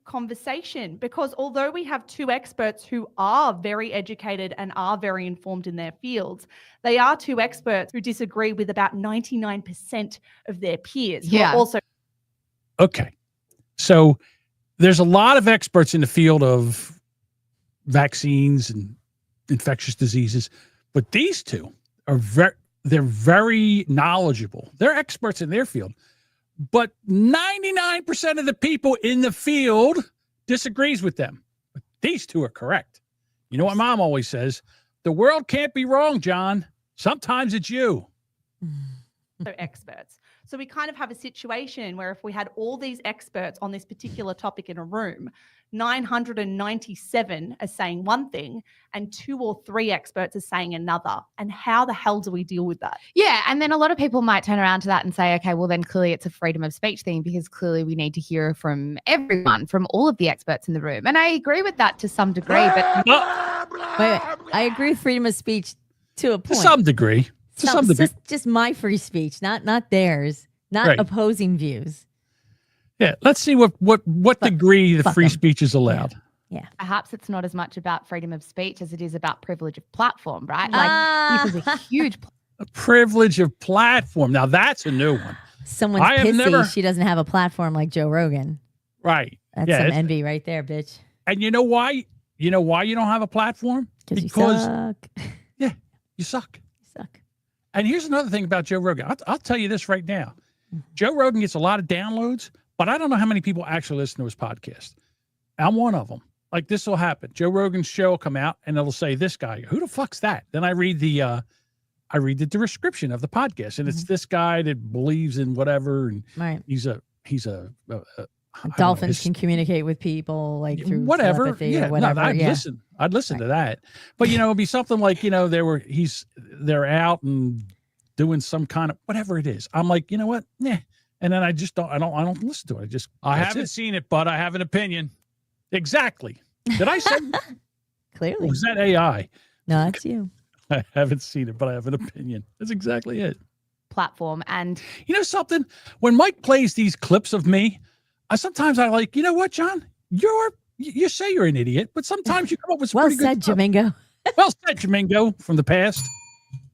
Conversation, because although we have 2 experts who are very educated and are very informed in their fields, they are 2 experts who disagree with about 99% of their peers. who are Yeah. also Okay. So there's a lot of experts in the field of vaccines and infectious diseases, but these two are they're very knowledgeable. They're experts in their field, but 99% of the people in the field disagrees with them. But these two are correct. You know what mom always says? The world can't be wrong, John. Sometimes it's you. They're experts. So we kind of have a situation where if we had all these experts on this particular topic in a room, 997 are saying one thing and 2 or 3 experts are saying another. And how the hell do we deal with that? Yeah. And then a lot of people might turn around to that and say, okay, well, then clearly it's a freedom of speech thing because clearly we need to hear from everyone, from all of the experts in the room. And I agree with that to some degree. But wait, I agree with freedom of speech to a point. To some degree. To some degree. Just my free speech, not theirs, not Right. opposing views. Yeah, let's see what degree the free speech is allowed. Yeah. Perhaps it's not as much about freedom of speech as it is about privilege of platform, right? Like this is a huge A privilege of platform. Now that's a new one. Someone's I have pissy never- she doesn't have a platform like Joe Rogan. Right. That's Yeah, some it's- envy right there, bitch. And you know why? You know why you don't have a platform? You suck. Yeah, you suck. You suck. And here's another thing about Joe Rogan. I'll tell you this right now. Mm-hmm. Joe Rogan gets a lot of downloads, but I don't know how many people actually listen to his podcast. I'm one of them. Like this will happen. Joe Rogan's show will come out and it'll say this guy. Who the fuck's that? Then I read the description of the podcast, and it's this guy that believes in whatever, and Right. he's a I don't know, Dolphins can communicate with people like through whatever. telepathy Yeah, or whatever. no, I'd yeah. listen. I'd listen to that. But it'd be something like, they're out and doing some kind of whatever it is. I'm like, you know what? Yeah. And then I don't listen to it. I haven't seen it, but I have an opinion. Exactly. Did I say Clearly. Or was that AI? No, it's you. I haven't seen it, but I have an opinion. That's exactly it. platform. And you know something? When Mike plays these clips of me, sometimes I like, you know what, John? You say you're an idiot, but sometimes you come up with some Well pretty said, good stuff. Jamingo. Well said, Jamingo, from the past.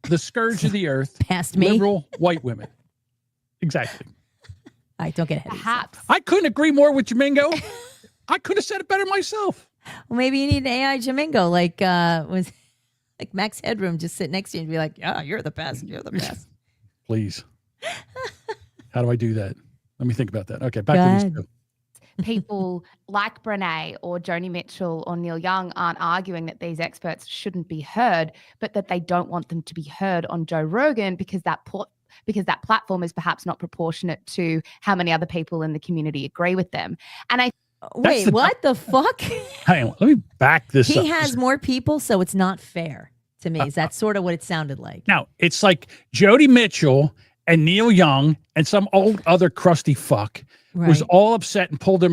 The scourge of the earth. Past me. Liberal white women. Exactly. All right, don't get ahead of yourself. I couldn't agree more with Jamingo. I could have said it better myself. Well, maybe you need an AI Jamingo, like Max Headroom, just sit next to you and be like, "Yeah, you're the best. You're the best." Please. How do I do that? Let me think about that. Okay, back Go to ahead. these two. people like Brene or Joni Mitchell or Neil Young aren't arguing that these experts shouldn't be heard, but that they don't want them to be heard on Joe Rogan because that platform is perhaps not proportionate to how many other people in the community agree with them. And I Wait, what the fuck? Hang on, let me back this up. He has more people, so it's not fair to me. Is that sort of what it sounded like? Now, it's like Joni Mitchell and Neil Young and some old other crusty fuck was Right. all upset and pulled their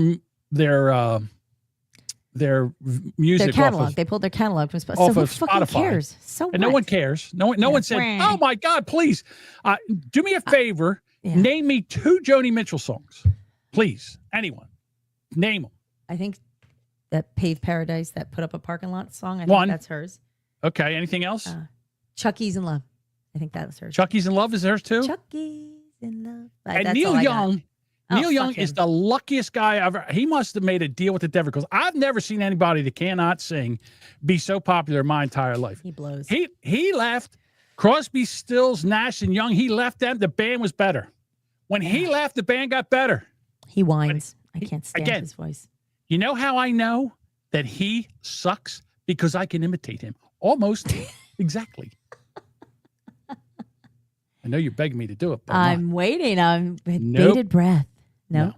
music Their catalog. off of, They pulled their catalog from Spotify. off So who of fucking Spotify. cares? So and no what? one cares. No one said, "Oh my God, please, do me a favor, name me 2 Joni Mitchell songs, please. Anyone, name them." I think that Pave Paradise, that Put Up a Parking Lot song. I One. think that's hers. Okay, anything else? Chucky's in Love. I think that was hers. Chucky's in Love is hers too. Chucky's in Love. And That's Neil all I got. Young. Oh, Neil fuck Young is him. the luckiest guy ever. He must have made a deal with the devil because I've never seen anybody that cannot sing be so popular in my entire life. He blows. He left Crosby, Stills, Nash, and Young. He left them. The band was better. When he left, the band got better. He whines. I can't stand again, his voice. You know how I know that he sucks? Because I can imitate him almost exactly. I know you're begging me to do it, but I'm waiting. I'm with Nope. bated breath. No.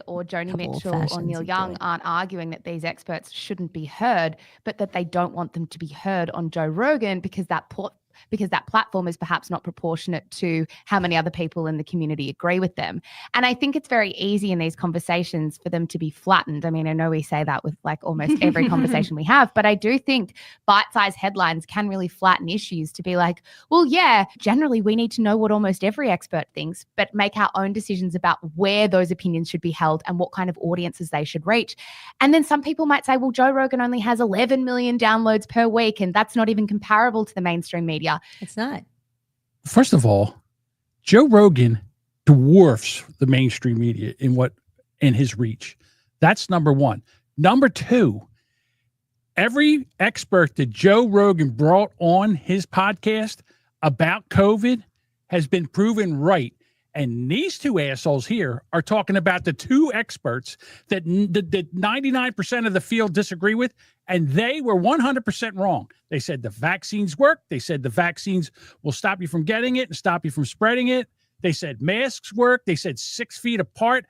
or Joni Couple Mitchell or old-fashions Neil would do Young it. aren't arguing that these experts shouldn't be heard, but that they don't want them to be heard on Joe Rogan because that platform is perhaps not proportionate to how many other people in the community agree with them. And I think it's very easy in these conversations for them to be flattened. I mean, I know we say that with like almost every conversation we have, but I do think bite-sized headlines can really flatten issues to be like, well, yeah, generally we need to know what almost every expert thinks, but make our own decisions about where those opinions should be held and what kind of audiences they should reach. And then some people might say, well, Joe Rogan only has 11 million downloads per week, and that's not even comparable to the mainstream media. It's not. first of all, Joe Rogan dwarfs the mainstream media in what in his reach. That's number one. Number two, every expert that Joe Rogan brought on his podcast about COVID has been proven right. And these two assholes here are talking about the two experts that 99% of the field disagree with, and they were 100% wrong. They said the vaccines work. They said the vaccines will stop you from getting it and stop you from spreading it. They said masks work. They said 6 feet apart.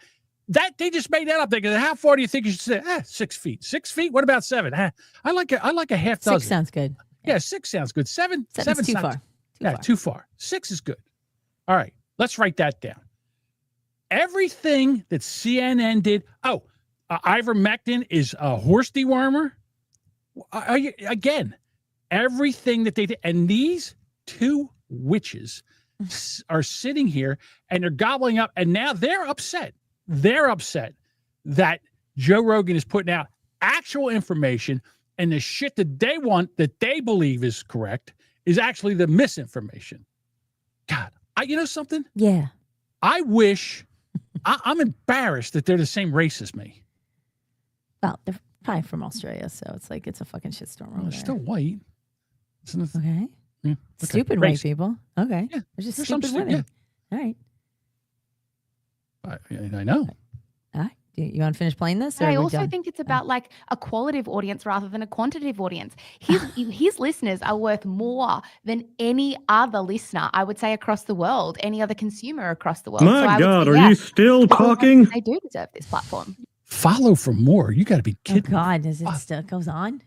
That they just made that up. They go, how far do you think you should say? 6 feet. 6 feet? What about 7? I like a half dozen. 6 sounds good. Yeah, 6 sounds good. Seven's too not- far. Too far. 6 is good. All right, let's write that down. Everything that CNN did. Oh, ivermectin is a horse dewormer. Again, everything that they did. And these two witches are sitting here and they're gobbling up. And now they're upset. They're upset that Joe Rogan is putting out actual information, and the shit that they want, that they believe is correct, is actually the misinformation. God, you know something? Yeah. I wish, I'm embarrassed that they're the same race as me. Well, they're probably from Australia, so it's like it's a fucking shitstorm over They're there. still white. Okay. Yeah, okay. Stupid Race. white people. Okay. Yeah, They're just there's some stupid women. All right. I know. All right. You want to finish playing this? Or I are we also done? think it's about like a qualitative audience rather than a quantitative audience. His listeners are worth more than any other listener, I would say, across the world, any other consumer across the world. My I would God, say, are yeah, you still talking? They do deserve this platform. Follow for more. You got to be kidding. Oh God, does it still goes on?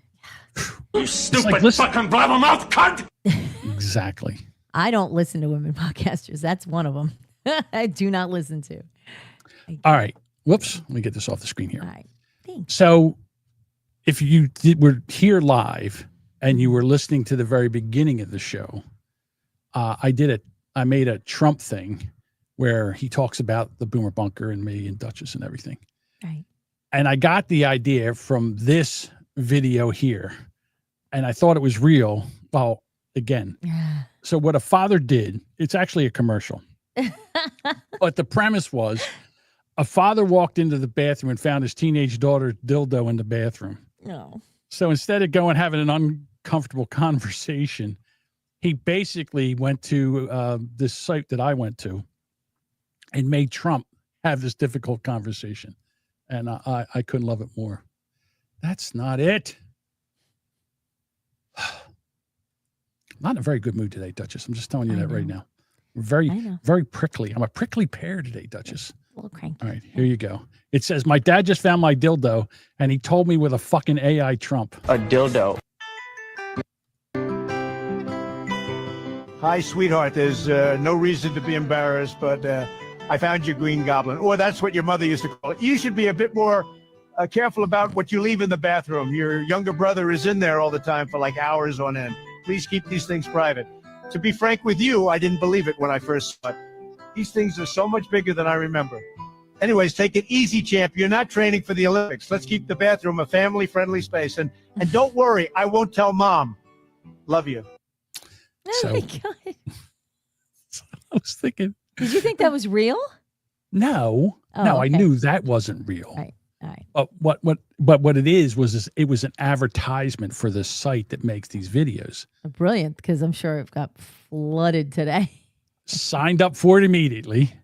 You stupid fucking blabbermouth cunt! Exactly. I don't listen to women podcasters. That's one of them. I do not listen to. All right. Whoops. Let me get this off the screen here. All right. Thanks. So if you were here live and you were listening to the very beginning of the show, I made a Trump thing where he talks about the Boomer Bunker and me and Duchess and everything. Right. And I got the idea from this video here, and I thought it was real. Well, again. So what a father did, it's actually a commercial. But the premise was a father walked into the bathroom and found his teenage daughter's dildo in the bathroom. No. So instead of going having an uncomfortable conversation, he basically went to this site that I went to and made Trump have this difficult conversation. And I couldn't love it more. That's not it. I'm not in a very good mood today, Duchess. I'm just telling you that right now. Very, very prickly. I'm a prickly pear today, Duchess. A little cranky. All right, here you go. It says, my dad just found my dildo, and he told me with a fucking AI Trump. A dildo. Hi, sweetheart. There's no reason to be embarrassed, but I found your green goblin. Or that's what your mother used to call it. You should be a bit more careful about what you leave in the bathroom. Your younger brother is in there all the time for like hours on end. Please keep these things private. To be frank with you, I didn't believe it when I first saw it. These things are so much bigger than I remember. Anyways, take it easy, champ. You're not training for the Olympics. Let's keep the bathroom a family-friendly space. And don't worry, I won't tell Mom. Love you. Oh So- my God. I was thinking, Did you think that was real? no, Oh, no, I okay. knew that wasn't real. Right. All right. But what it is it was an advertisement for the site that makes these videos. Brilliant, because I'm sure it got flooded today. Signed up for it immediately.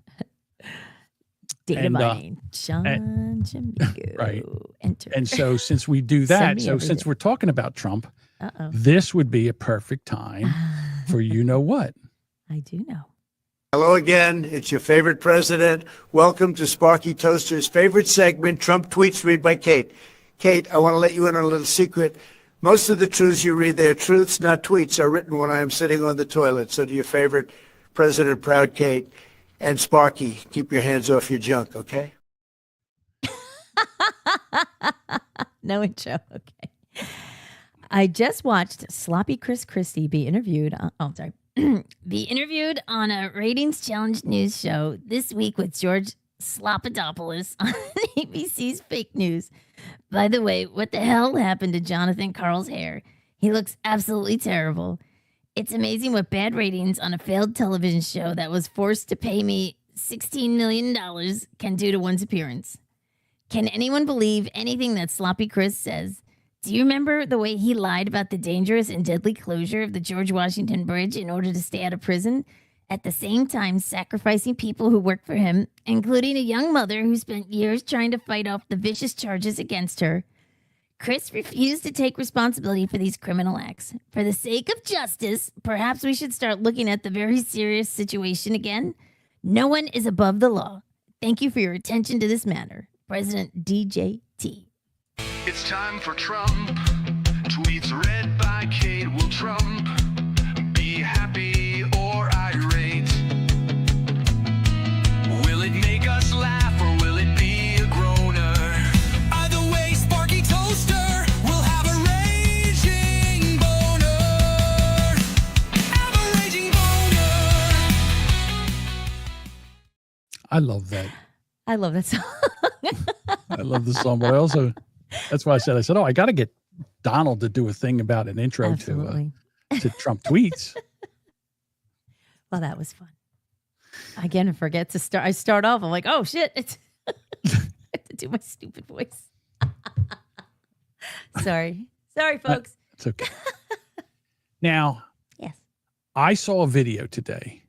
Data And, mining. John Jamigo. Right. Enter. And so since we do Send that, me so everything. since we're talking about Trump, Uh-oh. this would be a perfect time for you know what. I do know. Hello again. It's your favorite president. Welcome to Sparky Toaster's favorite segment, Trump Tweets Read by Kate. Kate, I want to let you in on a little secret. Most of the truths you read there, truths, not tweets, are written when I am sitting on the toilet. So to your favorite president, proud Kate, and Sparky, keep your hands off your junk, okay? No intro. Okay. I just watched Sloppy Chris Christie be interviewed. Be interviewed on a ratings challenge news show this week with George Slopadopoulos on ABC's Fake News. By the way, what the hell happened to Jonathan Karl's hair? He looks absolutely terrible. It's amazing what bad ratings on a failed television show that was forced to pay me $16 million can do to one's appearance. Can anyone believe anything that Sloppy Chris says? Do you remember the way he lied about the dangerous and deadly closure of the George Washington Bridge in order to stay out of prison? At the same time, sacrificing people who work for him, including a young mother who spent years trying to fight off the vicious charges against her. Chris refused to take responsibility for these criminal acts. For the sake of justice, perhaps we should start looking at the very serious situation again. No one is above the law. Thank you for your attention to this matter. President DJT. It's time for Trump. Tweets read by Kate will Trump. Be happy or irate. Will it make us laugh or will it be a groaner? Either way, Sparky Toaster will have a raging boner. Have a raging boner. I love that. I love that song. I love the song, but I also, that's why I said, oh, I got to get Donald to do a thing about an intro to Trump tweets. Well, that was fun. Again, I forget to start. I start off. I'm like, oh shit! I have to do my stupid voice. Sorry, folks. It's okay. Now, yes, I saw a video today,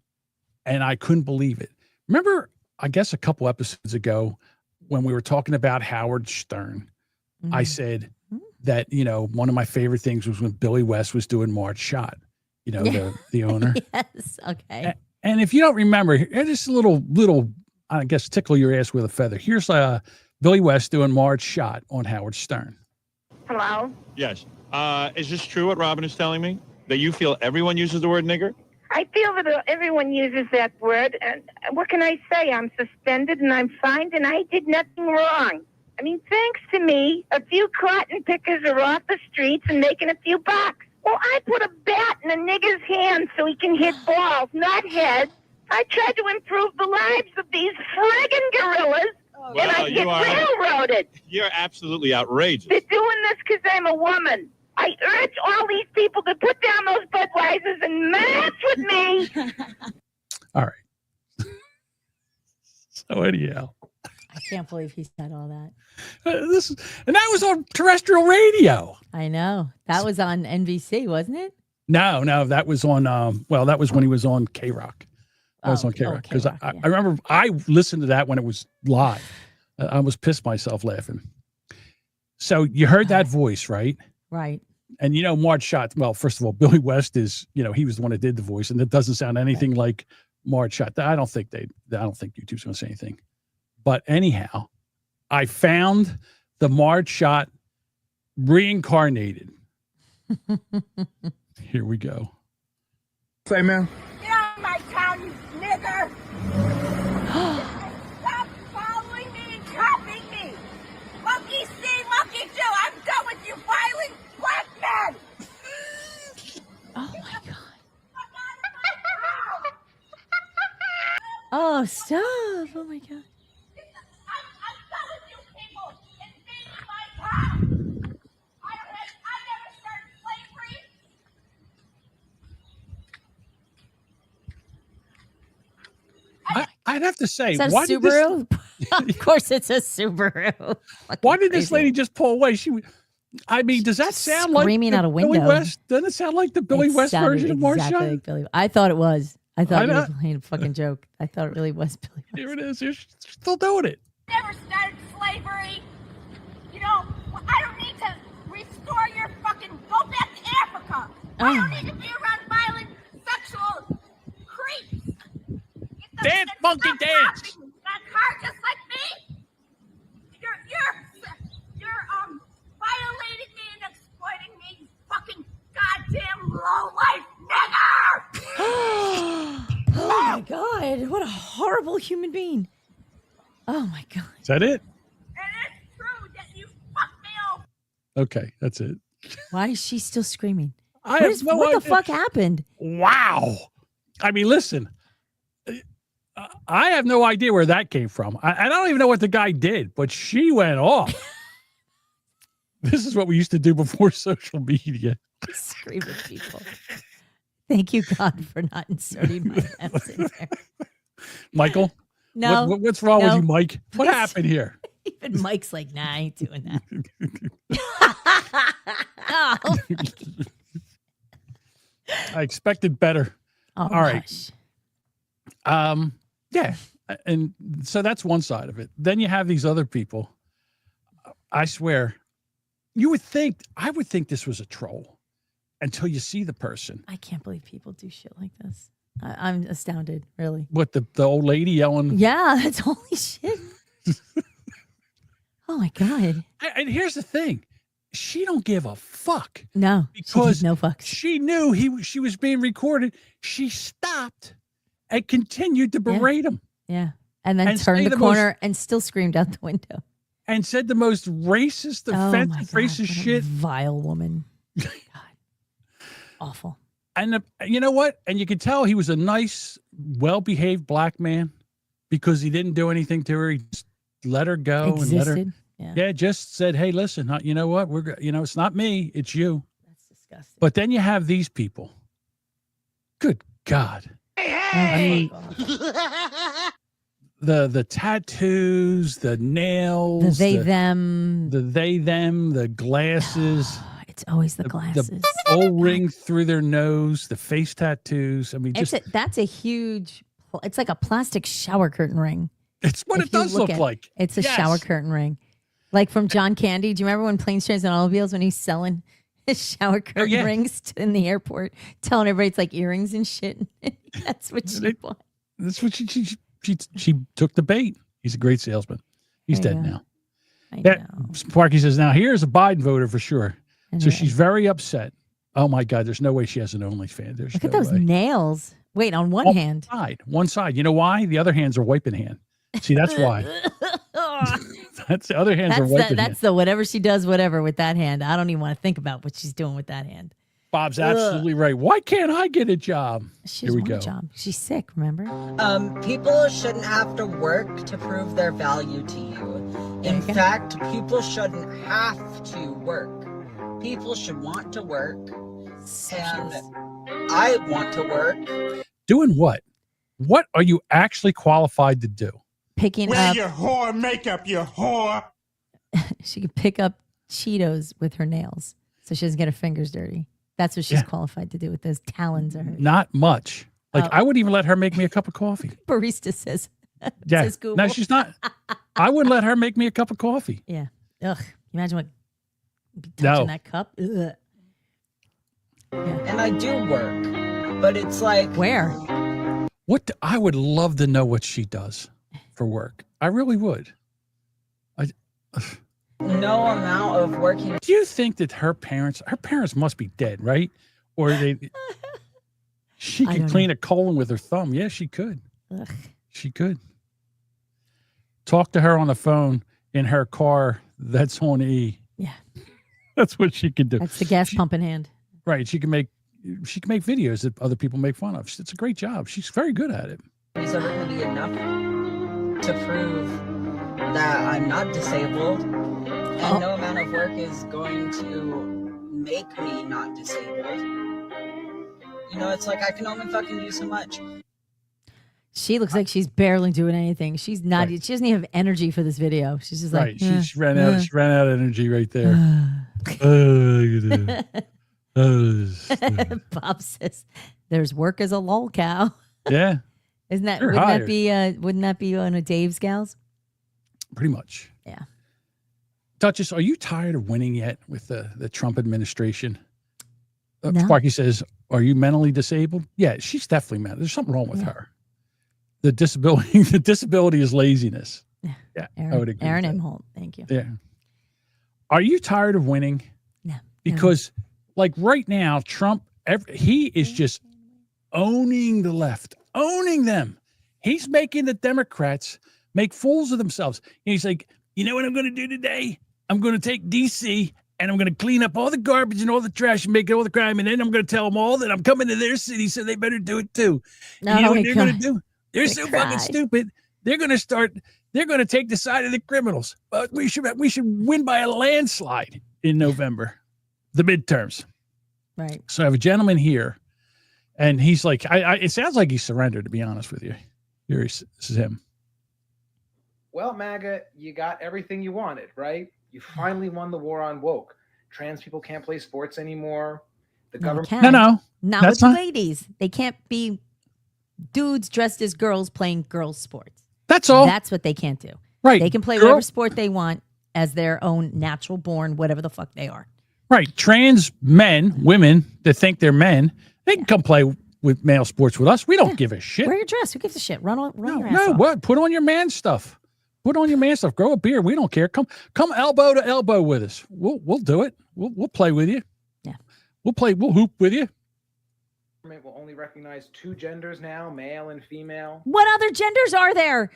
and I couldn't believe it. Remember, I guess a couple episodes ago, when we were talking about Howard Stern, I said that, you know, one of my favorite things was when Billy West was doing Marge Shot, you know, the owner. Yes. Okay. And if you don't remember, just a little, I guess, tickle your ass with a feather. Here's Billy West doing Marge Shot on Howard Stern. Hello? Yes. Is this true what Robin is telling me? That you feel everyone uses the word nigger? I feel that everyone uses that word, and what can I say? I'm suspended and I'm fined, and I did nothing wrong. I mean, thanks to me, a few cotton pickers are off the streets and making a few bucks. Well, I put a bat in a nigger's hand so he can hit balls, not heads. I tried to improve the lives of these friggin' gorillas, and I get railroaded. You're absolutely outrageous. They're doing this because I'm a woman. I urge all these people to put down those Budweisers and match with me. All right. So anyhow. I can't believe he said all that. And that was on terrestrial radio. I know. That was on NBC, wasn't it? No, that was on, that was when he was on K-Rock. That was on K-Rock. Because I remember I listened to that when it was live. I was pissed myself laughing. So you heard that voice, right? Right. And, you know, Marge Shot, well, first of all, Billy West is, you know, he was the one that did the voice, and it doesn't sound anything like Marge Shot. I don't think YouTube's going to say anything. But anyhow, I found the Marge Shot reincarnated. Here we go. Say, man. Get out of my town, you nigger! Stop following me and copying me! Monkey see, monkey do! I'm done with you violent black men! Oh my God. Oh, stop. Oh my God. I'm done with you people! Invading my town! I never started slavery! I'd have to say, Is that a Subaru? Of course it's a Subaru. Why did this lady just pull away? I mean, does that sound like screaming out a window? Billy West? Doesn't it sound like the Billy West version of Marge Shot? Like Billy. I thought it was. I thought you were playing a fucking joke. I thought it really was Billy West. Here it is. You're still doing it. Never started slavery. You know, I don't need to restore your fucking. Go back to Africa. I don't need to be around violent sexual creeps. Dance, monkey, dance. That car just like me. You're violating me and exploiting me. You fucking goddamn low life nigger. Oh my God! What a horrible human being. Oh my God. Is that it? And it's true that you fucked me over. Okay, that's it. Why is she still screaming? What the fuck happened? Wow. I mean, listen, I have no idea where that came from. I don't even know what the guy did, but she went off. This is what we used to do before social media. Scream at people. Thank you, God, for not inserting my ass in there. Michael? No. What's wrong with you, Mike? What happened here? Even Mike's like, nah, I ain't doing that. Oh, I expected better. oh, All right. hush. Yeah. And so that's one side of it. Then you have these other people. I swear, I would think this was a troll until you see the person. I can't believe people do shit like this. I'm astounded, really. What, the old lady yelling? Yeah, it's holy shit. Oh my God. And here's the thing. She don't give a fuck. No, Because no fucks. she knew she was being recorded. She stopped and continued to berate him. Yeah. And then And turned say the the corner and still screamed out the window. And said the most racist, Oh my offensive, God, racist what a shit. Vile woman. God. Awful. And you know what? And you could tell he was a nice, well-behaved black man because he didn't do anything to her. He just let her go and let her. Existed. Yeah, just said, "Hey, listen, you know what? It's not me, it's you." That's disgusting. But then you have these people. Good God. I mean, the tattoos, the nails, The them. the glasses. It's always the glasses. The O-ring through their nose, the face tattoos. I mean, That's a huge, it's like a plastic shower curtain ring. It's what it does look like. It's a Yes. shower curtain ring. Like from John Candy. Do you remember when Planes, Trains, and Automobiles, when he's selling his shower curtain rings in the airport, telling everybody it's like earrings and shit? That's what she bought. That's what she took the bait. He's a great salesman. He's There you dead go. now. I Yeah, Sparky says, now here's a Biden voter for sure. So she's very upset. Oh my God, there's no way she has an OnlyFans. There's Look no at those way. nails. Wait, on one hand. One side. You know why? The other hand's are wiping hand. See, that's why. That's the other hands are wiping hand. That's the whatever she does, whatever with that hand. I don't even want to think about what she's doing with that hand. Bob's absolutely right. Why can't I get a job? She Here we doesn't want go. a job. She's sick, remember? People shouldn't have to work to prove their value to you. In fact, people shouldn't have to work. People should want to work. And I want to work. Doing what? What are you actually qualified to do? Picking Wear up. your whore makeup, you whore. She could pick up Cheetos with her nails so she doesn't get her fingers dirty. That's what she's qualified to do with those talons of hers. Not much. Like, I wouldn't even let her make me a cup of coffee. Barista says. Yeah. Says Google. No, she's not. I wouldn't let her make me a cup of coffee. Yeah. Ugh. Imagine what touching No. that cup. Ugh. And I do work. But it's like. Where? I would love to know what she does for work. I really would. No amount of working. Do you think that her parents must be dead, right? Or she could clean a colon with her thumb. Yeah, she could. Ugh. She could. Talk to her on the phone in her car that's on E. Yeah. That's what she could do. That's the gas pump in hand. Right. She can make videos that other people make fun of. It's a great job. She's very good at it. Is ever going to be enough to prove that I'm not disabled, and no amount of work is going to make me not disabled. You know, it's like I can only fucking do so much. She looks like she's barely doing anything. She's not. She doesn't even have energy for this video. She's just Right. like. She ran out. She ran out of energy right there. Bob says, "There's work as a lol cow." Yeah. Isn't that? You're Wouldn't hired. that be? Wouldn't that be one of Dave's gals? Pretty much. Yeah. Duchess, are you tired of winning yet with the Trump administration? No. Sparky says, "Are you mentally disabled?" Yeah, she's definitely mental. There's something wrong with her. The disability is laziness. Yeah, I would agree. Aaron with that. M. Holt, thank you. Yeah. Are you tired of winning? No. Because, like right now, Trump, he is just owning the left, owning them. He's making the Democrats make fools of themselves. And he's like, you know what I'm going to do today? I'm going to take D.C. and I'm going to clean up all the garbage and all the trash and make all the crime. And then I'm going to tell them all that I'm coming to their city, so they better do it too. And you know what they're going to do? They're so fucking stupid. They're going to take the side of the criminals. But we should win by a landslide in November, the midterms. Right. So I have a gentleman here, and he's like, it sounds like he surrendered, to be honest with you. This is him. Well, MAGA, you got everything you wanted, right? You finally won the war on woke. Trans people can't play sports anymore. The government. Not that's with the not- ladies. They can't be dudes dressed as girls playing girls' sports. That's all. That's what they can't do. Right. They can play Girl- whatever sport they want as their own natural born, whatever the fuck they are. Right. Trans men, women that think they're men, they can come play with male sports with us. We don't give a shit. Wear your dress. Who gives a shit? Run your ass No, off. what? Put on your man stuff. Put on your man stuff. Grow a beard. We don't care. Come elbow to elbow with us. We'll do it. We'll play with you. Yeah. We'll hoop with you. Government will only recognize 2 genders now, male and female. What other genders are there?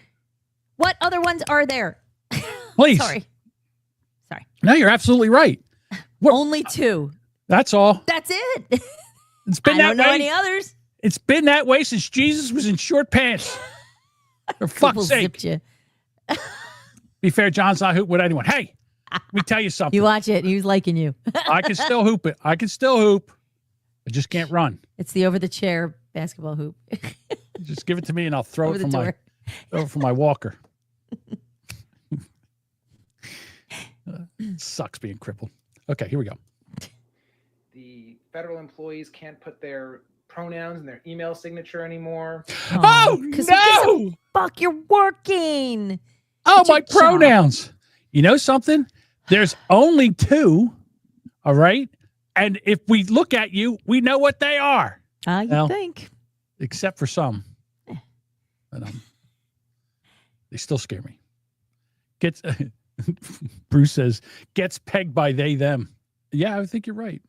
What other ones are there? Please. Sorry. No, you're absolutely right. Only 2. That's all. That's it. It's been I don't that know way. any others. It's been that way since Jesus was in short pants. For fuck's sake. Zipped you. Be fair, John's not hoop with anyone. Hey, let me tell you something. You watch it. He was liking you. I can still hoop it. I can still hoop. I just can't run. It's the over the chair basketball hoop. Just give it to me and I'll throw Over it the from my walker. Sucks being crippled. Okay, here we go. The federal employees can't put their pronouns in their email signature anymore. Oh, no! Fuck, you're working. Oh, Get your my pronouns. You know something? There's only 2. All right. And if we look at you, we know what they are. You Well, think. Except for some. But, they still scare me. Bruce says, gets pegged by they, them. Yeah, I think you're right.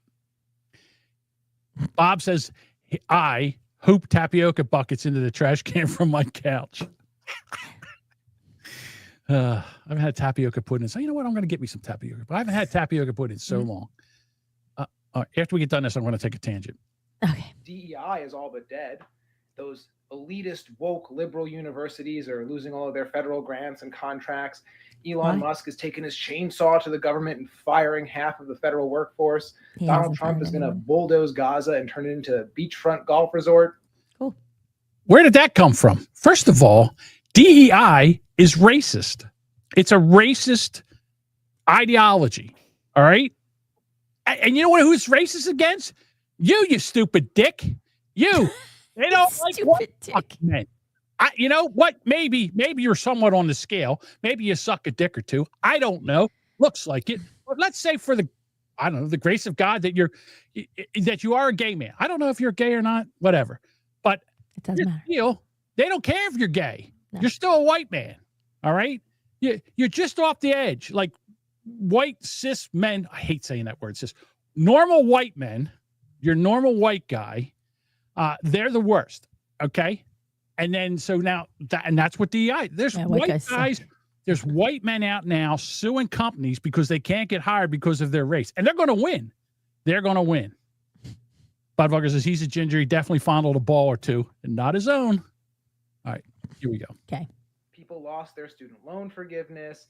Bob says, I hoop tapioca buckets into the trash can from my couch. I haven't had tapioca pudding. So you know what? I'm going to get me some tapioca. But I haven't had tapioca pudding in so long. After we get done this, I'm going to take a tangent. DEI is all but dead. Those elitist, woke, liberal universities are losing all of their federal grants and contracts. Elon Musk is taking his chainsaw to the government and firing half of the federal workforce. He Donald hasn't Trump fired is going to anyone. bulldoze Gaza and turn it into a beachfront golf resort. Where did that come from? First of all, DEI is racist. It's a racist ideology. All right. And you know what? Who's racist against? You stupid dick. You. They don't like white fucking men. You know what? Maybe you're somewhat on the scale. Maybe you suck a dick or 2. I don't know. Looks like it. But let's say for the grace of God that you are a gay man. I don't know if you're gay or not. Whatever. But it doesn't matter. They don't care if you're gay. No. You're still a white man. All right. You're just off the edge. Like white cis men. I hate saying that word. Cis. Normal white men. Your normal white guy. They're the worst. Okay. And then, so now that's what DEI, there's white guys, there's white men out now suing companies because they can't get hired because of their race. And they're going to win. They're going to win. Budweiser says he's a ginger. He definitely fondled a ball or 2 and not his own. All right, here we go. Okay. People lost their student loan forgiveness.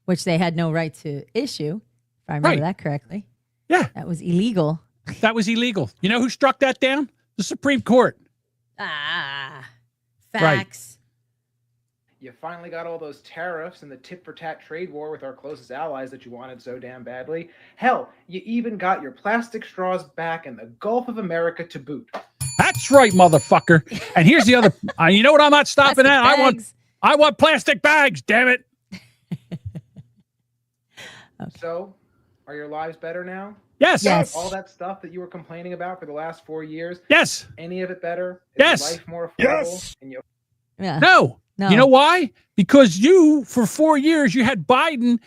Which they had no right to issue, if I remember that correctly. Yeah. That was illegal. That was illegal. You know who struck that down? The Supreme Court. Facts. You finally got all those tariffs and the tit-for-tat trade war with our closest allies that you wanted so damn badly. Hell, you even got your plastic straws back in the Gulf of America to boot. That's right, motherfucker. And here's the other. You know what? I'm not stopping at. I want plastic bags. Damn it. So, are your lives better now? Yes. Yes. All that stuff that you were complaining about for the last 4 years. Yes. Any of it better? Is Yes. your life more affordable? Yes. And you- Yeah. No. You know why? Because for 4 years, you had Biden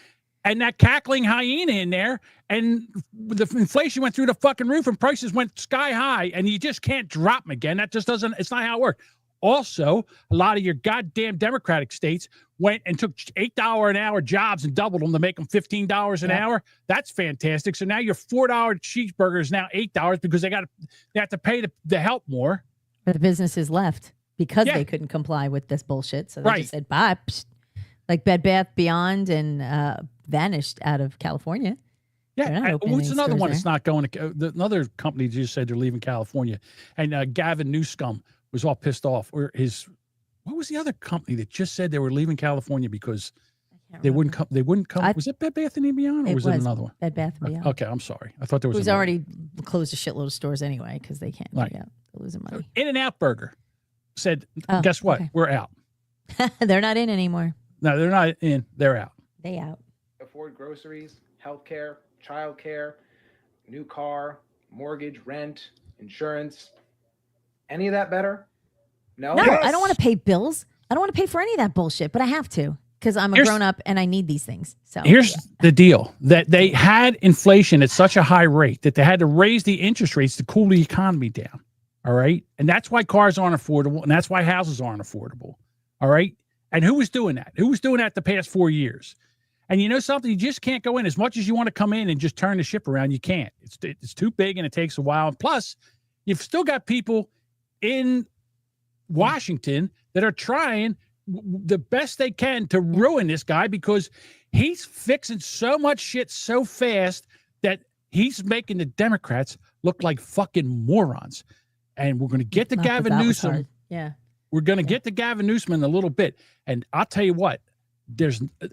and that cackling hyena in there, and the inflation went through the fucking roof and prices went sky high, and you just can't drop them again. That just doesn't, it's not how it works. Also, a lot of your goddamn Democratic states went and took $8 an hour jobs and doubled them to make them $15 an hour. That's fantastic. So now your $4 cheeseburger is now $8 because they have to pay the help more. But the businesses left because they couldn't comply with this bullshit. So they just said bye. Psst. Like Bed Bath Beyond and vanished out of California. Yeah, what's another one that's not going to? Another company just said they're leaving California, and Gavin Newscomb was all pissed off, or his what was the other company that just said they were leaving California because they wouldn't come? They wouldn't come. Was it Bed Bath & Beyond, or was it another one? Bed Bath & Beyond. Okay, I'm sorry. I thought there was. Who's another already closed a shitload of stores anyway because they can't. Right. Yeah, they're losing money. In-N-Out Burger said, Oh, "Guess what? okay. We're out." They're not in anymore. No, they're not in. They're out. They out. Afford groceries, healthcare, childcare, new car, mortgage, rent, insurance. Any of that better? No. No, I don't want to pay bills. I don't want to pay for any of that bullshit, but I have to because I'm a grown up and I need these things. So here's the deal: that they had inflation at such a high rate that they had to raise the interest rates to cool the economy down. All right, and that's why cars aren't affordable, and that's why houses aren't affordable. All right, and who was doing that? Who was doing that the past 4 years? And you know something? You just can't go in as much as you want to come in and just turn the ship around. You can't. It's too big and it takes a while. And plus, you've still got people in Washington that are trying the best they can to ruin this guy because he's fixing so much shit so fast that he's making the Democrats look like fucking morons. And we're going to get to Gavin Newsom. Yeah. We're going to get to Gavin Newsom in a little bit. And I'll tell you what.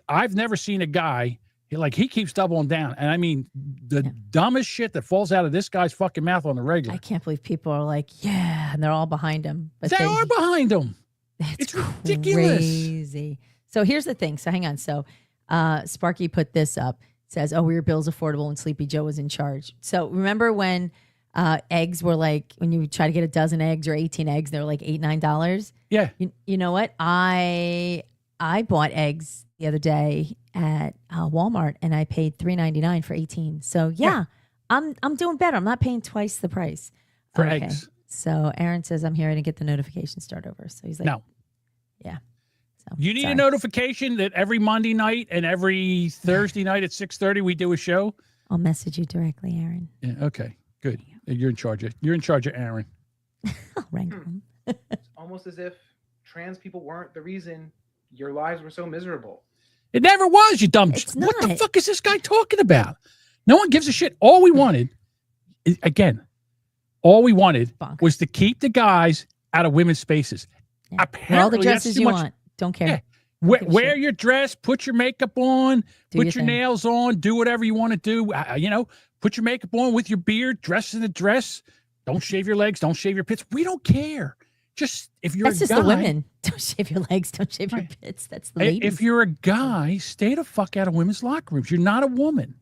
I've never seen a guy like he keeps doubling down. And I mean, the dumbest shit that falls out of this guy's fucking mouth on the regular. I can't believe people are like, yeah, and they're all behind him. But they are behind him. It's ridiculous. Crazy. So here's the thing. So hang on. So Sparky put this up. Says, oh, your bill's affordable and Sleepy Joe was in charge. So remember when eggs were like, when you try to get a dozen eggs or 18 eggs, they were like $8, $9? Yeah. You know what? I bought eggs the other day at Walmart and I paid $3.99 for 18. So yeah, I'm doing better. I'm not paying twice the price for eggs. So Aaron says I'm here to get the notification start over. So he's like, no. Yeah. So you need a notification that every Monday night and every Thursday night at 6:30 we do a show. I'll message you directly, Aaron. Yeah. Okay. Good. You're in charge of Aaron. I'll wrangle him. It's almost as if trans people weren't the reason your lives were so miserable. It never was, you dumb. What the fuck is this guy talking about? No one gives a shit. All we wanted, was to keep the guys out of women's spaces. Yeah. Wear all the dresses you want. Don't care. Yeah. Wear your dress, put your makeup on, put your nails on, do whatever you want to do. Put your makeup on with your beard, dress in a dress. Don't shave your legs. Don't shave your pits. We don't care. Just if you're That's a just guy, the women. Don't shave your legs. Don't shave your pits. That's the ladies. If you're a guy, stay the fuck out of women's locker rooms. You're not a woman.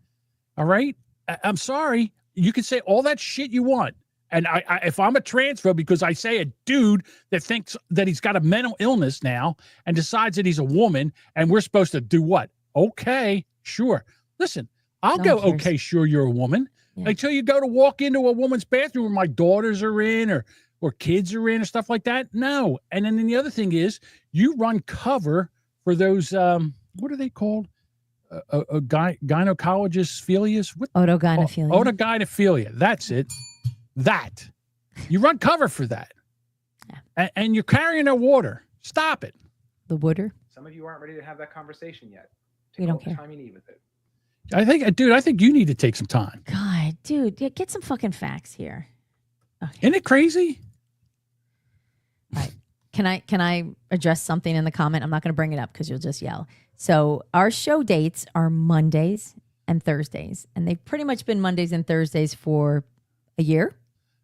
All right? I'm sorry. You can say all that shit you want. And if I'm a transphobe because I say a dude that thinks that he's got a mental illness now and decides that he's a woman and we're supposed to do what? Okay, sure. Listen, I'll go, okay, sure, you're a woman. Yeah. Until you go to walk into a woman's bathroom where my daughters are in or kids are in or stuff like that. No. And then the other thing is you run cover for those, what are they called? Gynecologist philias? Otogynephilia. Otogynephilia. That's it. That. You run cover for that. Yeah. And you're carrying no water. Stop it. The water? Some of you aren't ready to have that conversation yet. We don't care. The time you need with it. I think you need to take some time. God, dude, get some fucking facts here. Okay. Isn't it crazy? All right. Can I address something in the comment? I'm not going to bring it up because you'll just yell. So our show dates are Mondays and Thursdays, and they've pretty much been Mondays and Thursdays for a year.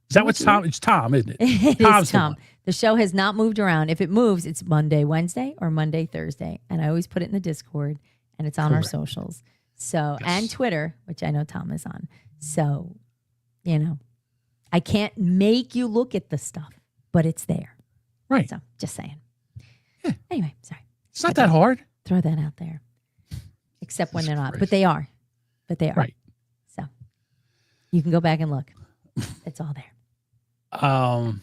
Is that what Tom? It's Tom, isn't it? It is Tom. The show has not moved around. If it moves, it's Monday, Wednesday, or Monday, Thursday, and I always put it in the Discord, and it's on our socials. So and Twitter, which I know Tom is on. So, I can't make you look at the stuff, but it's there. Right. So just saying. Yeah. Anyway, sorry. It's not that hard. Throw that out there. Except when they're not. But they are. Right. So you can go back and look. It's all there. I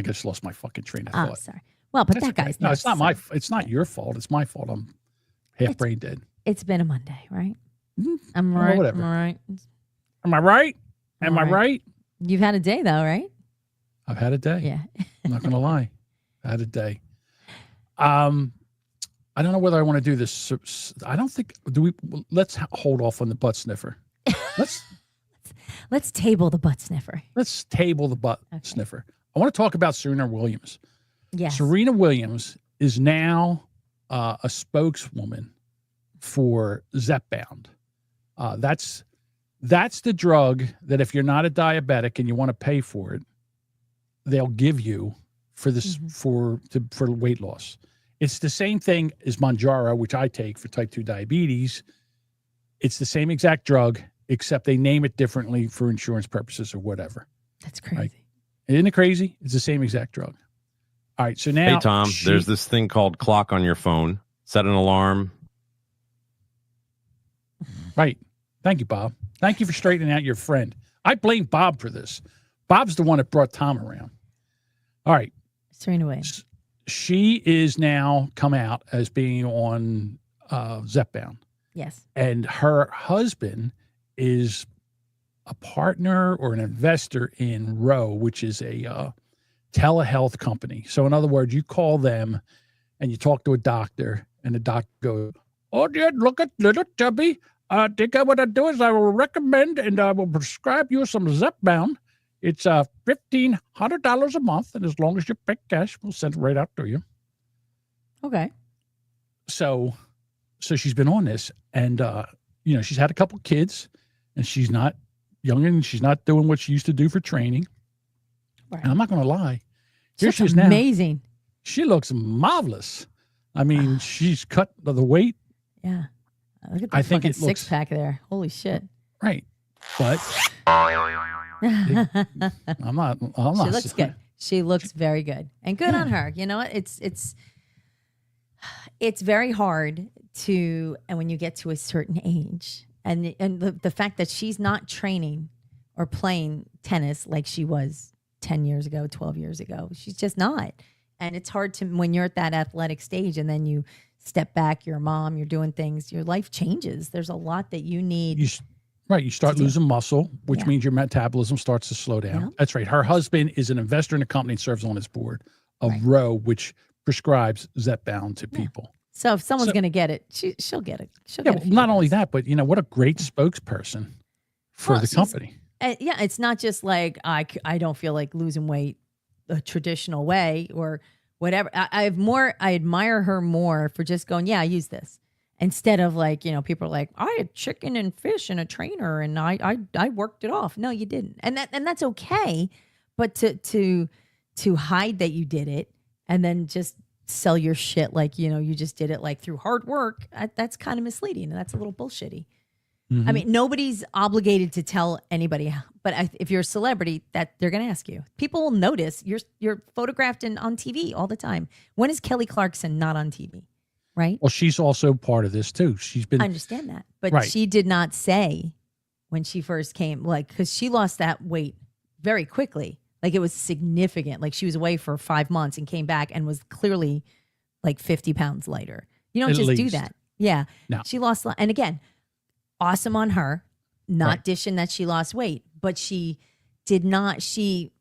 just lost my fucking train of thought. Sorry. Well, but that guy's no, it's not it's not your fault. It's my fault. I'm half brain dead. It's been a Monday, right? Mm-hmm. I'm right. Whatever. I'm right. Am I right? Am I right? You've had a day though, right? I've had a day. Yeah. I'm not going to lie. I had a day. I don't know whether I want to do this. I don't think. Let's hold off on the butt sniffer. Let's table the butt sniffer. Let's table the butt sniffer. I want to talk about Serena Williams. Yes. Serena Williams is now a spokeswoman for Zepbound. That's the drug that if you're not a diabetic and you want to pay for it, they'll give you for this for weight loss. It's the same thing as Mounjaro, which I take for type 2 diabetes. It's the same exact drug, except they name it differently for insurance purposes or whatever. That's crazy. Right? Isn't it crazy? It's the same exact drug. All right, so now... Hey, Tom, there's this thing called clock on your phone. Set an alarm. Right. Thank you, Bob. Thank you for straightening out your friend. I blame Bob for this. Bob's the one that brought Tom around. All right. Serena Williams. She is now come out as being on Zepbound. Yes. And her husband is a partner or an investor in Roe, which is a telehealth company. So in other words, you call them and you talk to a doctor and the doctor goes, "Oh, dear, look at little Tubby. I think what I do is I will recommend and I will prescribe you some Zepbound. It's $1,500 a month, and as long as you pay cash, we'll send it right out to you." Okay. So she's been on this, and she's had a couple kids, and she's not young, and she's not doing what she used to do for training. Right. And I'm not going to lie, here she is now. Amazing. She looks marvelous. I mean, she's cut the weight. Yeah. Look at the fucking six pack there. Holy shit. Right. But I'm not. She looks good. She looks very good, and good on her. You know what? It's very hard to, and when you get to a certain age, and the fact that she's not training or playing tennis like she was 10 years ago, 12 years ago, she's just not. And it's hard to, when you're at that athletic stage and then you step back, you're a mom, you're doing things, your life changes. There's a lot that you need. You start losing muscle, which means your metabolism starts to slow down. Yeah. That's right. Her husband is an investor in a company and serves on its board of Roe, which prescribes Zepbound to people. So if someone's going to get it, she'll get it. Not only that, but what a great spokesperson for the company. It's not just like I don't feel like losing weight a traditional way or whatever. I admire her more for just going, I use this. Instead of like, people are like, I had chicken and fish and a trainer and I worked it off. No, you didn't. And that's okay. But to hide that you did it and then just sell your shit like, you just did it like through hard work, that's kind of misleading. And that's a little bullshitty. Mm-hmm. I mean, nobody's obligated to tell anybody, but if you're a celebrity, that they're going to ask you. People will notice you're photographed on TV all the time. When is Kelly Clarkson not on TV? Right. Well, she's also part of this too. She's been. I understand that, but she did not say when she first came, because she lost that weight very quickly. Like it was significant. Like she was away for 5 months and came back and was clearly like 50 pounds lighter. You don't just do that. Yeah. No. She lost. And again, awesome on her, not dishing that she lost weight, but she did not. She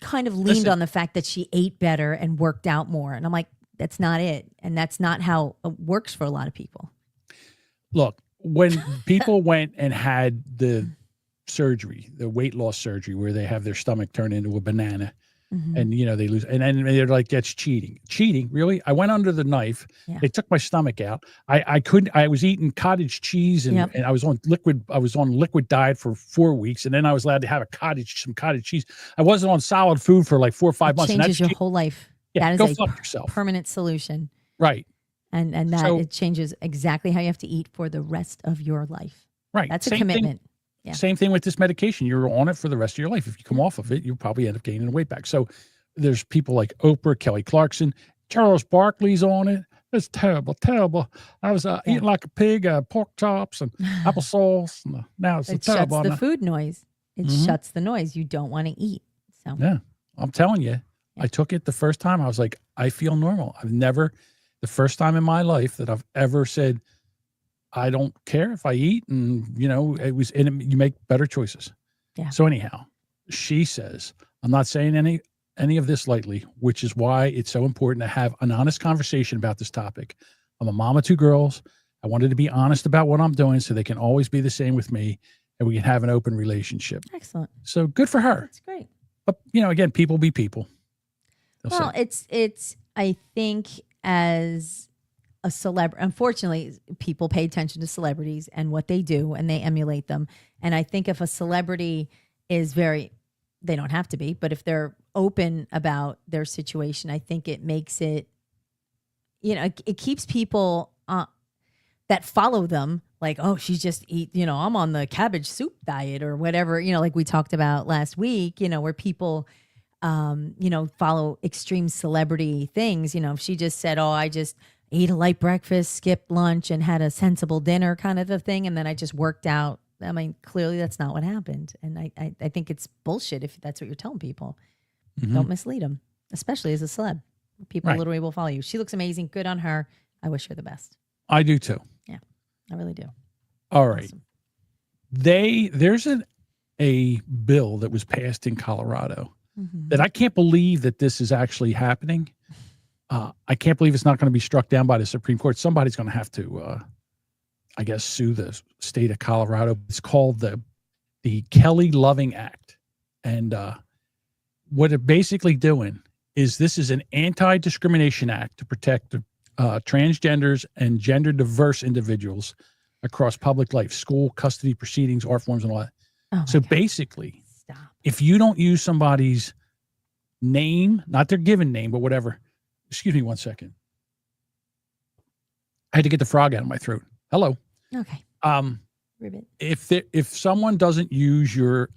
kind of leaned on the fact that she ate better and worked out more. And I'm like, that's not it. And that's not how it works for a lot of people. Look, when people went and had the surgery, the weight loss surgery, where they have their stomach turned into a banana and, they lose, and then they're like, that's cheating. Cheating? Really? I went under the knife. Yeah. They took my stomach out. I was eating cottage cheese and I was on liquid diet for 4 weeks. And then I was allowed to have some cottage cheese. I wasn't on solid food for like 4 or 5 months. Changes your whole life. Yeah, that is go fuck yourself. Permanent solution. Right. And that it changes exactly how you have to eat for the rest of your life. Right. That's a commitment. Same thing with this medication. You're on it for the rest of your life. If you come off of it, you'll probably end up gaining the weight back. So there's people like Oprah, Kelly Clarkson, Charles Barkley's on it. It's terrible, terrible. I was eating like a pig, pork chops and applesauce. And now it's terrible. It shuts the food noise. It shuts the noise you don't want to eat. So yeah, I'm telling you. I took it the first time. I was like, I feel normal. The first time in my life that I've ever said, I don't care if I eat. And, you make better choices. Yeah. So anyhow, she says, I'm not saying any of this lightly, which is why it's so important to have an honest conversation about this topic. I'm a mom of 2 girls. I wanted to be honest about what I'm doing so they can always be the same with me and we can have an open relationship. Excellent. So good for her. That's great. But, again, people be people. Well, it's I think as a celebrity, unfortunately, people pay attention to celebrities and what they do and they emulate them. And I think if a celebrity is they don't have to be, but if they're open about their situation, I think it makes it, it keeps people that follow them like, oh, she's just I'm on the cabbage soup diet or whatever, like we talked about last week, where people, follow extreme celebrity things. If she just said, oh, I just ate a light breakfast, skipped lunch, and had a sensible dinner kind of a thing, and then I just worked out. I mean, clearly that's not what happened. And I think it's bullshit if that's what you're telling people. Mm-hmm. Don't mislead them, especially as a celeb. People literally will follow you. She looks amazing. Good on her. I wish her the best. I do too. Yeah, I really do. All right. Awesome. There's a bill that was passed in Colorado that I can't believe that this is actually happening. I can't believe it's not going to be struck down by the Supreme Court. Somebody's going to have to, I guess, sue the state of Colorado. It's called the Kelly Loving Act. And what they're basically doing is this is an anti-discrimination act to protect transgenders and gender diverse individuals across public life, school, custody proceedings, art forms, and all that. Oh so basically, if you don't use somebody's name, not their given name, but whatever. Excuse me 1 second. I had to get the frog out of my throat. Hello. Okay. Ribbit. If someone doesn't use your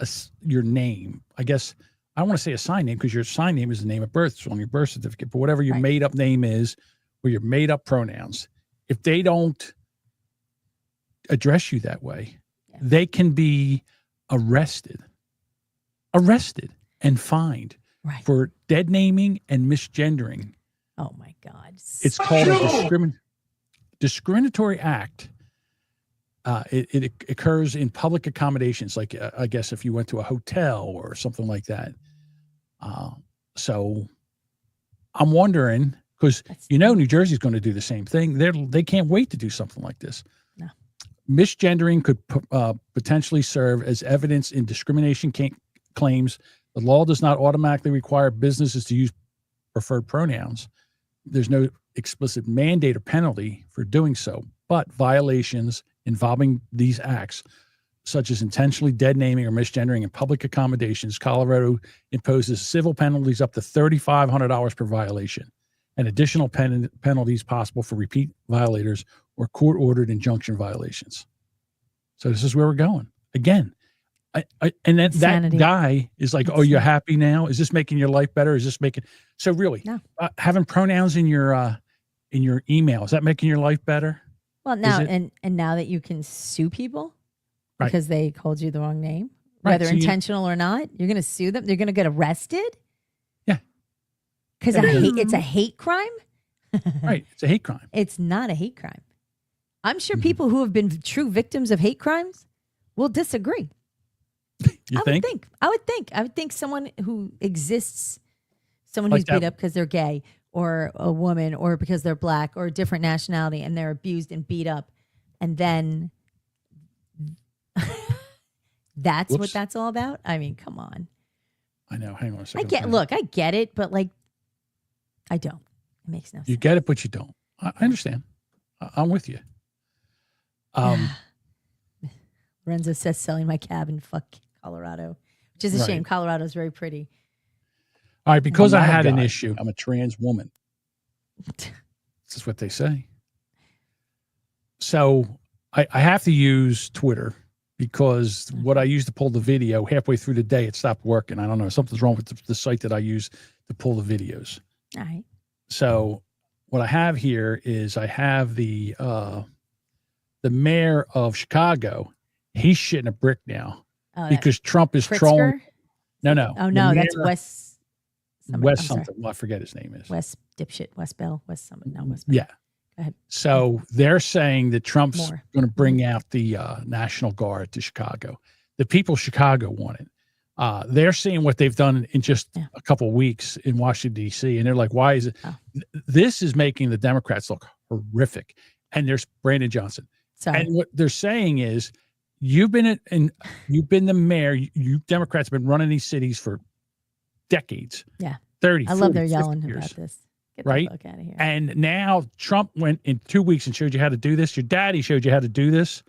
name, I guess I don't want to say assigned name because your assigned name is the name of birth, so on your birth certificate, but whatever your made up name is or your made up pronouns, if they don't address you that way, they can be arrested and fined for dead naming and misgendering. Oh my God. It's called a discriminatory act. It occurs in public accommodations, like I guess if you went to a hotel or something like that. So I'm wondering, because New Jersey's going to do the same thing. They can't wait to do something like this. No. Misgendering could potentially serve as evidence in discrimination claims. The law does not automatically require businesses to use preferred pronouns. There's no explicit mandate or penalty for doing so, but violations involving these acts, such as intentionally dead naming or misgendering in public accommodations, Colorado imposes civil penalties up to $3,500 per violation, and additional penalties possible for repeat violators or court-ordered injunction violations. So this is where we're going. Again, and that guy is like, oh, you're happy now? Is this making your life better? Is this making... So really, having pronouns in your email, is that making your life better? Well, now and now that you can sue people because they called you the wrong name, whether intentional or not, you're going to sue them. They're going to get arrested. Yeah, because it's a hate crime. Right, it's a hate crime. It's not a hate crime. I'm sure people who have been true victims of hate crimes will disagree. I would think someone who exists, someone who's beat up because they're gay, or a woman, or because they're black, or a different nationality, and they're abused and beat up, and then that's what that's all about. I mean, come on. I know. Hang on a second. I get it, but I don't. It makes no sense. You get it, but you don't. I understand. I'm with you. Lorenzo says selling my cab in Colorado, which is a shame. Colorado is very pretty. All right, because I had an issue. I'm a trans woman. This is what they say. So I have to use Twitter because what I used to pull the video, halfway through the day, it stopped working. I don't know. Something's wrong with the site that I use to pull the videos. All right. So what I have here is I have the mayor of Chicago. He's shitting a brick now because Trump is trolling. No. Oh, no, that's West. West something. Well, I forget his name is. West dipshit. West Bell. West something. No, West Bell. Yeah. Go ahead. So they're saying that Trump's going to bring out the National Guard to Chicago. The people of Chicago want it. They're seeing what they've done in just a couple of weeks in Washington, D.C. And they're like, why is it? This is making the Democrats look horrific. And there's Brandon Johnson. Sorry. And what they're saying is, you've been the mayor. You Democrats have been running these cities for decades. Yeah. 30, I love 40, they're 50 yelling years. about this. Get the Right? fuck out of here. And now Trump went in 2 weeks and showed you how to do this. Your daddy showed you how to do this.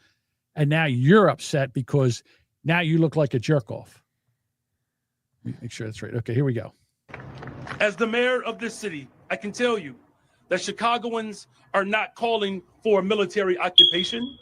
And now you're upset because now you look like a jerk off. Let me make sure that's right. Okay, here we go. As the mayor of this city, I can tell you that Chicagoans are not calling for a military occupation.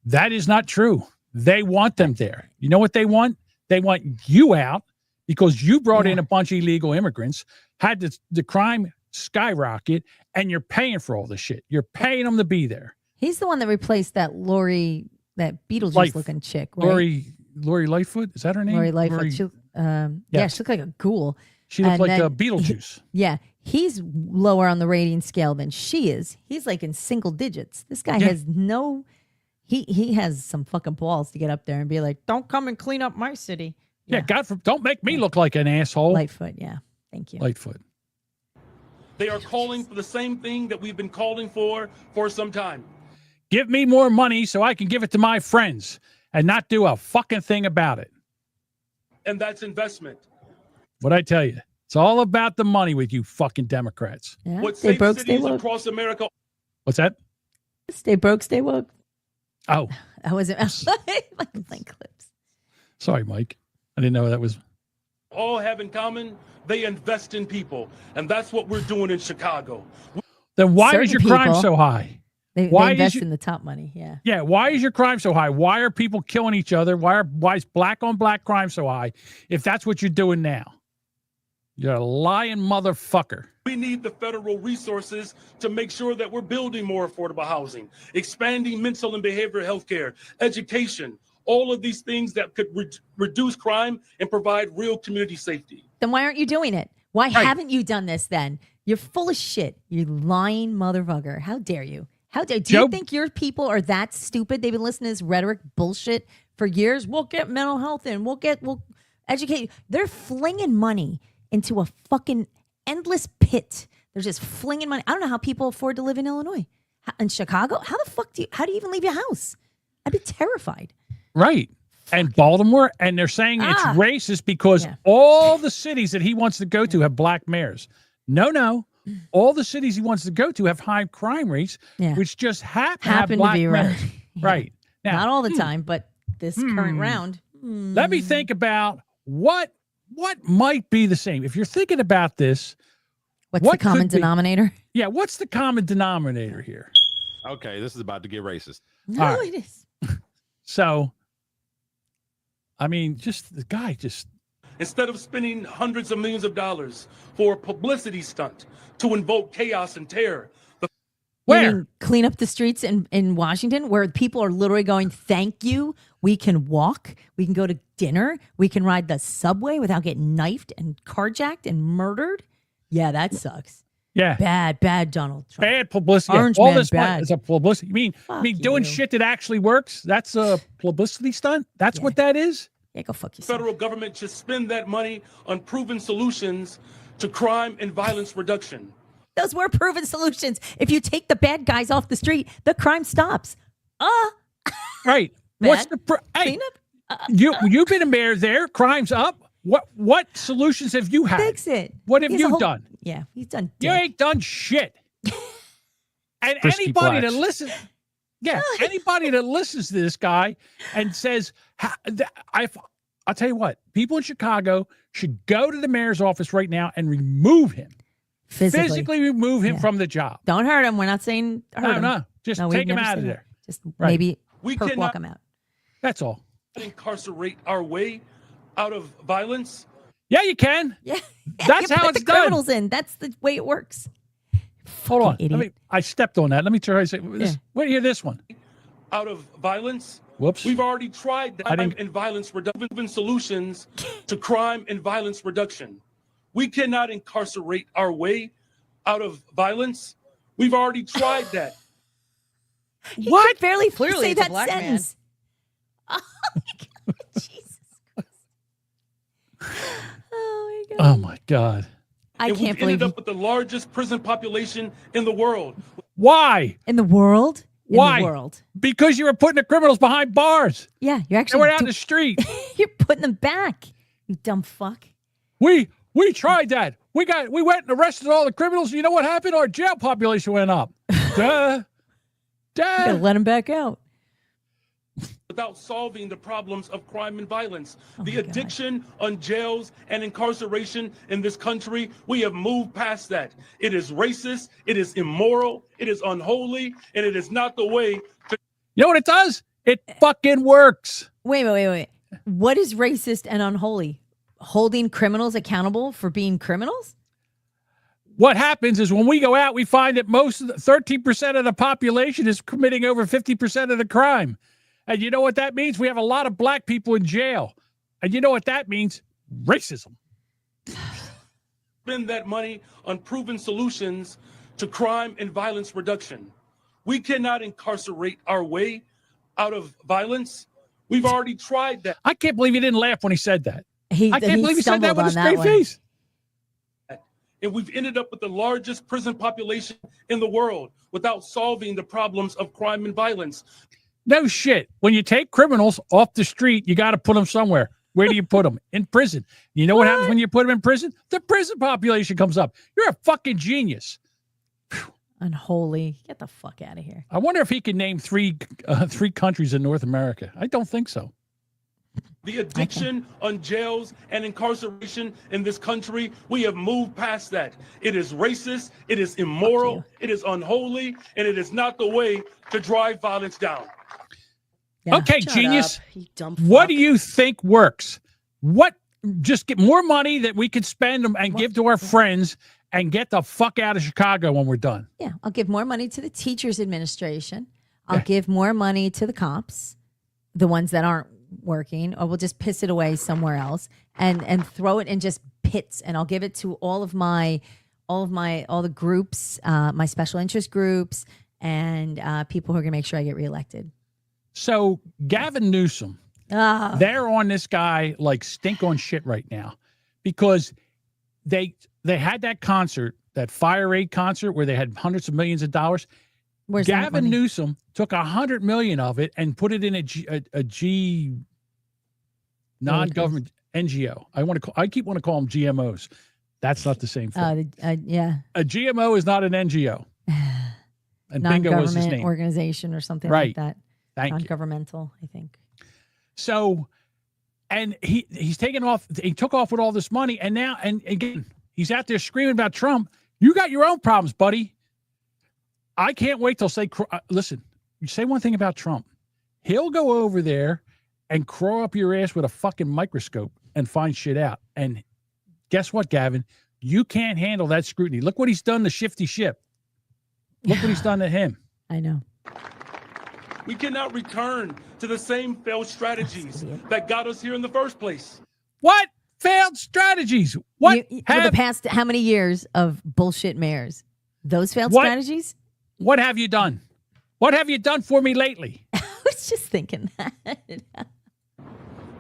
That is not true. They want them there. You know what they want? They want you out because you brought in a bunch of illegal immigrants, had the crime skyrocket, and you're paying for all this shit. You're paying them to be there. He's the one that replaced that Lori, that Beetlejuice-looking chick, right? Lori Lightfoot? Is that her name? Lori Lightfoot. She, yeah, she looked like a ghoul. She looked And like then- Beetlejuice. Yeah, he's lower on the rating scale than she is. He's like in single digits. This guy has no. He has some fucking balls to get up there and be like, "Don't come and clean up my city." Yeah, don't make me look like an asshole. Lightfoot, yeah. Thank you. Lightfoot. They are calling for the same thing that we've been calling for some time. Give me more money so I can give it to my friends and not do a fucking thing about it. And that's investment. What I tell you, it's all about the money with you fucking Democrats. Yeah. What Stay safe broke, stay cities woke. across America. What's that? Stay broke, stay woke. Oh, I wasn't playing clips. sorry, Mike. I didn't know that was. all have in common, they invest in people. And that's what we're doing in Chicago. Then why Certain is your crime people, so high? They invest in the top money. Yeah. Yeah, why is your crime so high? Why are people killing each other? Why is black on black crime so high? If that's what you're doing now, you're a lying motherfucker. We need the federal resources to make sure that we're building more affordable housing, expanding mental and behavioral health care, education, all of these things that could reduce crime and provide real community safety. Then why aren't you doing it? Why haven't you done this then? You're full of shit. You lying motherfucker. How dare you? How dare do you think your people are that stupid? They've been listening to this rhetoric bullshit for years. We'll get mental health in. We'll educate you. They're flinging money into a fucking endless pit. They're just flinging money. I don't know how people afford to live in Illinois. In Chicago? How the fuck how do you even leave your house? I'd be terrified. Right. And Baltimore, and they're saying it's racist because all the cities that he wants to go to have black mayors. No. All the cities he wants to go to have high crime rates, which just happen to have black to be mayors. right. Right. Now, Not all the time, but this current round. Let me think about what might be the same. If you're thinking about this, what's the common denominator? Yeah, what's the common denominator here? Okay, this is about to get racist. No, All right. it is. So, I mean, just the guy just. Instead of spending hundreds of millions of dollars for a publicity stunt to invoke chaos and terror. You mean clean up the streets in Washington where people are literally going, thank you. We can walk. We can go to dinner. We can ride the subway without getting knifed and carjacked and murdered. Yeah, that sucks. Yeah. Bad Donald Trump. Bad publicity. Orange all man, this bad. is a publicity. You mean doing shit that actually works? That's a publicity stunt? That's what that is? Yeah, go fuck yourself. Federal government should spend that money on proven solutions to crime and violence reduction. Those were proven solutions. If you take the bad guys off the street, the crime stops. Right. What's the hey, you've been a mayor there. Crime's up. What solutions have you had? Fix it. What have He's a you whole- done? Yeah, he's done. You ain't done shit. And Frisky anybody blacks. that listens, anybody that listens to this guy and says, I'll tell you what, people in Chicago should go to the mayor's office right now and remove him. Physically remove him from the job. Don't hurt him. We're not saying hurt him. No. Just No, we've take him never out of said there. that. Just Right. maybe We walk cannot him out. That's all. incarcerate our way out of violence. Yeah, you can. Yeah. That's You how put it's the done. criminals in. That's the way it works. Hold on. idiot. I stepped on that. Let me try to say this. Wait, hear this one. Out of violence. Whoops. We've already tried I crime didn't- and violence reduction solutions to crime and violence reduction. We cannot incarcerate our way out of violence. We've already tried that. He could barely Clearly say it's a that black man. sentence. Oh my God. Jesus Christ. Oh my God. Oh my God. I And can't we've believe ended up with the largest prison population in the world. Why? in the world. Why? In the world. Because you were putting the criminals behind bars. Yeah, you're They actually were out in the street. you're putting them back. You dumb fuck. We tried that. We went and arrested all the criminals. You know what happened? Our jail population went up. Duh. Gotta let him back out. Without solving the problems of crime and violence. The addiction on jails and incarceration in this country, we have moved past that. It is racist, it is immoral, it is unholy, and it is not the way to... You know what it does? It fucking works. Wait. What is racist and unholy? Holding criminals accountable for being criminals? What happens is when we go out, we find that most of the 13% of the population is committing over 50% of the crime. And you know what that means? We have a lot of black people in jail. And you know what that means? Racism. Spend that money on proven solutions to crime and violence reduction. We cannot incarcerate our way out of violence. We've already tried that. I can't believe he didn't laugh when he said that. I can't he believe he said that with a stumbled on straight that one. face. And we've ended up with the largest prison population in the world without solving the problems of crime and violence. No shit. When you take criminals off the street, you got to put them somewhere. Where do you put them? In prison. You know what happens when you put them in prison? The prison population comes up. You're a fucking genius. Unholy. Get the fuck out of here. I wonder if he can name three countries in North America. I don't think so. The addiction on jails and incarceration in this country, we have moved past that. It is racist, it is immoral, it is unholy, and it is not the way to drive violence down. Yeah. Okay, Shut genius. up, you dumb What fuck. do you think works? What? Just get more money that we could spend and give to our friends and get the fuck out of Chicago when we're done. Yeah, I'll give more money to the teachers administration. I'll give more money to the cops, the ones that aren't working, or we'll just piss it away somewhere else and throw it in just pits. And I'll give it to all the groups, my special interest groups, and people who are gonna make sure I get reelected. So Gavin Newsom, they're on this guy like stink on shit right now because they had that concert, that Fire Aid concert where they had hundreds of millions of dollars. Where's that Gavin money? Newsom took 100 million of it and put it in a G non-government NGO. I keep wanting to call them GMOs. That's not the same thing. Yeah. A GMO is not an NGO. And bingo was his Non-government name. organization or something Right. like that. Thank you. Non-governmental, I think. So, and he's taken off. He took off with all this money, and now, and again, he's out there screaming about Trump. You got your own problems, buddy. I can't wait till listen. You say one thing about Trump, he'll go over there and crawl up your ass with a fucking microscope and find shit out. And guess what, Gavin? You can't handle that scrutiny. Look what he's done to Shifty Ship. Look what he's done to him. I know. We cannot return to the same failed strategies that got us here in the first place. What failed strategies? What for the past how many years of bullshit mayors? Those failed strategies? What have you done? What have you done for me lately? I was just thinking that.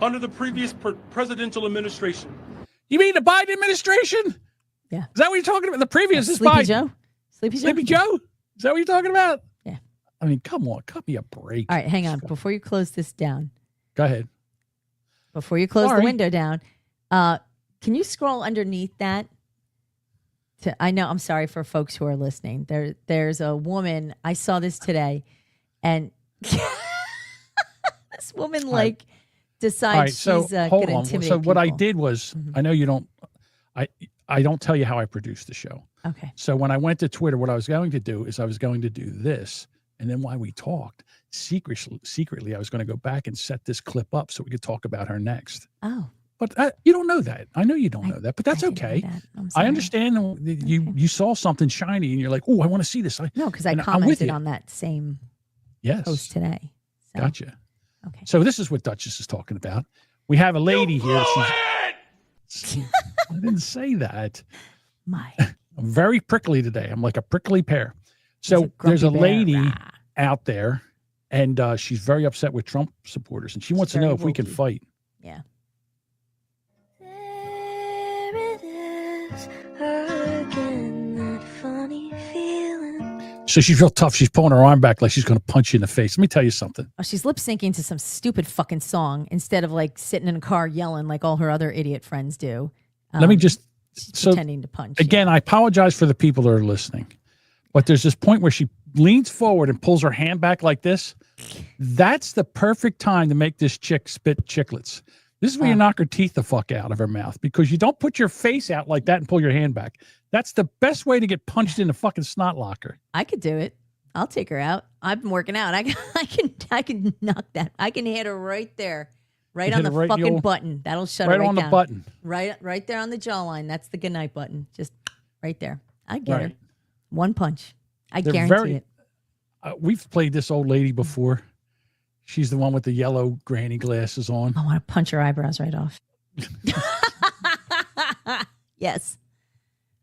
Under the previous presidential administration. You mean the Biden administration? Yeah. Is that what you're talking about? The previous is Sleepy Biden. Joe? Sleepy Joe? Is that what you're talking about? Yeah. I mean, come on, cut me a break. All right, hang on. Before you close this down. Go ahead. Before you close Sorry. the window down, can you scroll underneath that? I know, I'm sorry for folks who are listening. There's a woman, I saw this today, and this woman decides she's going to intimidate So what I people. did was, I know you don't, I don't tell you how I produce the show. Okay. So when I went to Twitter, what I was going to do is I was going to do this. And then while we talked, secretly, I was going to go back and set this clip up so we could talk about her next. Oh. But you don't know that. I know you don't know that, but that's okay. I understand that you saw something shiny and you're like, oh, I want to see this. No, because I I'm with commented you. on that same Yes. post today. So. Gotcha. Okay. So this is what Duchess is talking about. We have a lady here. I didn't say that. I'm very prickly today. I'm like a prickly pear. So there's a lady out there, and she's very upset with Trump supporters, and she wants to know if we can fight. Yeah. So she's real tough. She's pulling her arm back like she's going to punch you in the face. Let me tell you something. Oh, she's lip syncing to some stupid fucking song instead of like sitting in a car yelling like all her other idiot friends do. Let me just She's pretending to punch. Again, I apologize for the people that are listening, but there's this point where she leans forward and pulls her hand back like this. That's the perfect time to make this chick spit chiclets. This is where you knock her teeth the fuck out of her mouth, because you don't put your face out like that and pull your hand back. That's the best way to get punched in the fucking snot locker. I could do it. I'll take her out. I've been working out. I can knock that. I can hit her right there, right on the fucking button. That'll shut her right on down. the button. Right there on the jawline. That's the goodnight button. Just right there. I get her. One punch. I guarantee it. We've played this old lady before. She's the one with the yellow granny glasses on. I want to punch her eyebrows right off. Yes.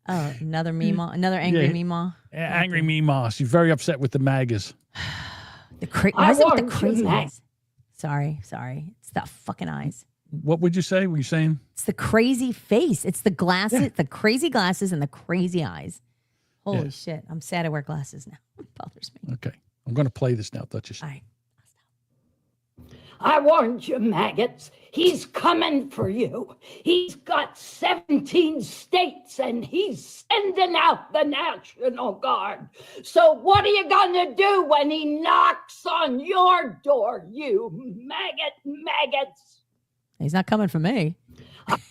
Oh, another Meemaw, another angry Meemaw. Angry Meemaw. She's very upset with the MAGAs. Why is it with the crazy eyes? Sorry. It's the fucking eyes. What would you say? Were you saying? It's the crazy face. It's the glasses, the crazy glasses and the crazy eyes. Holy shit. I'm sad I wear glasses now. It bothers me. Okay. I'm going to play this now, Duchess. All right. I warned you, maggots. He's coming for you. He's got 17 states and he's sending out the National Guard. So what are you going to do when he knocks on your door, you maggots? He's not coming for me.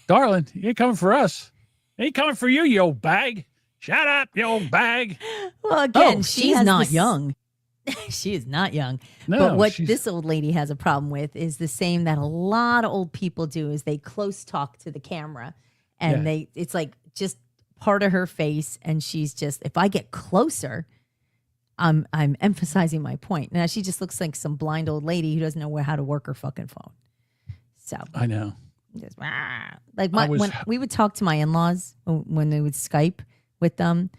Darling, he ain't coming for us. He ain't coming for you, you old bag. Shut up, you old bag. Well, again, she's not young. She is not young. No, but what this old lady has a problem with is the same that a lot of old people do, is they close talk to the camera and it's like just part of her face. And she's just, if I get closer, I'm emphasizing my point. Now she just looks like some blind old lady who doesn't know how to work her fucking phone. So I know. Just, like when we would talk to my in-laws when they would Skype with them,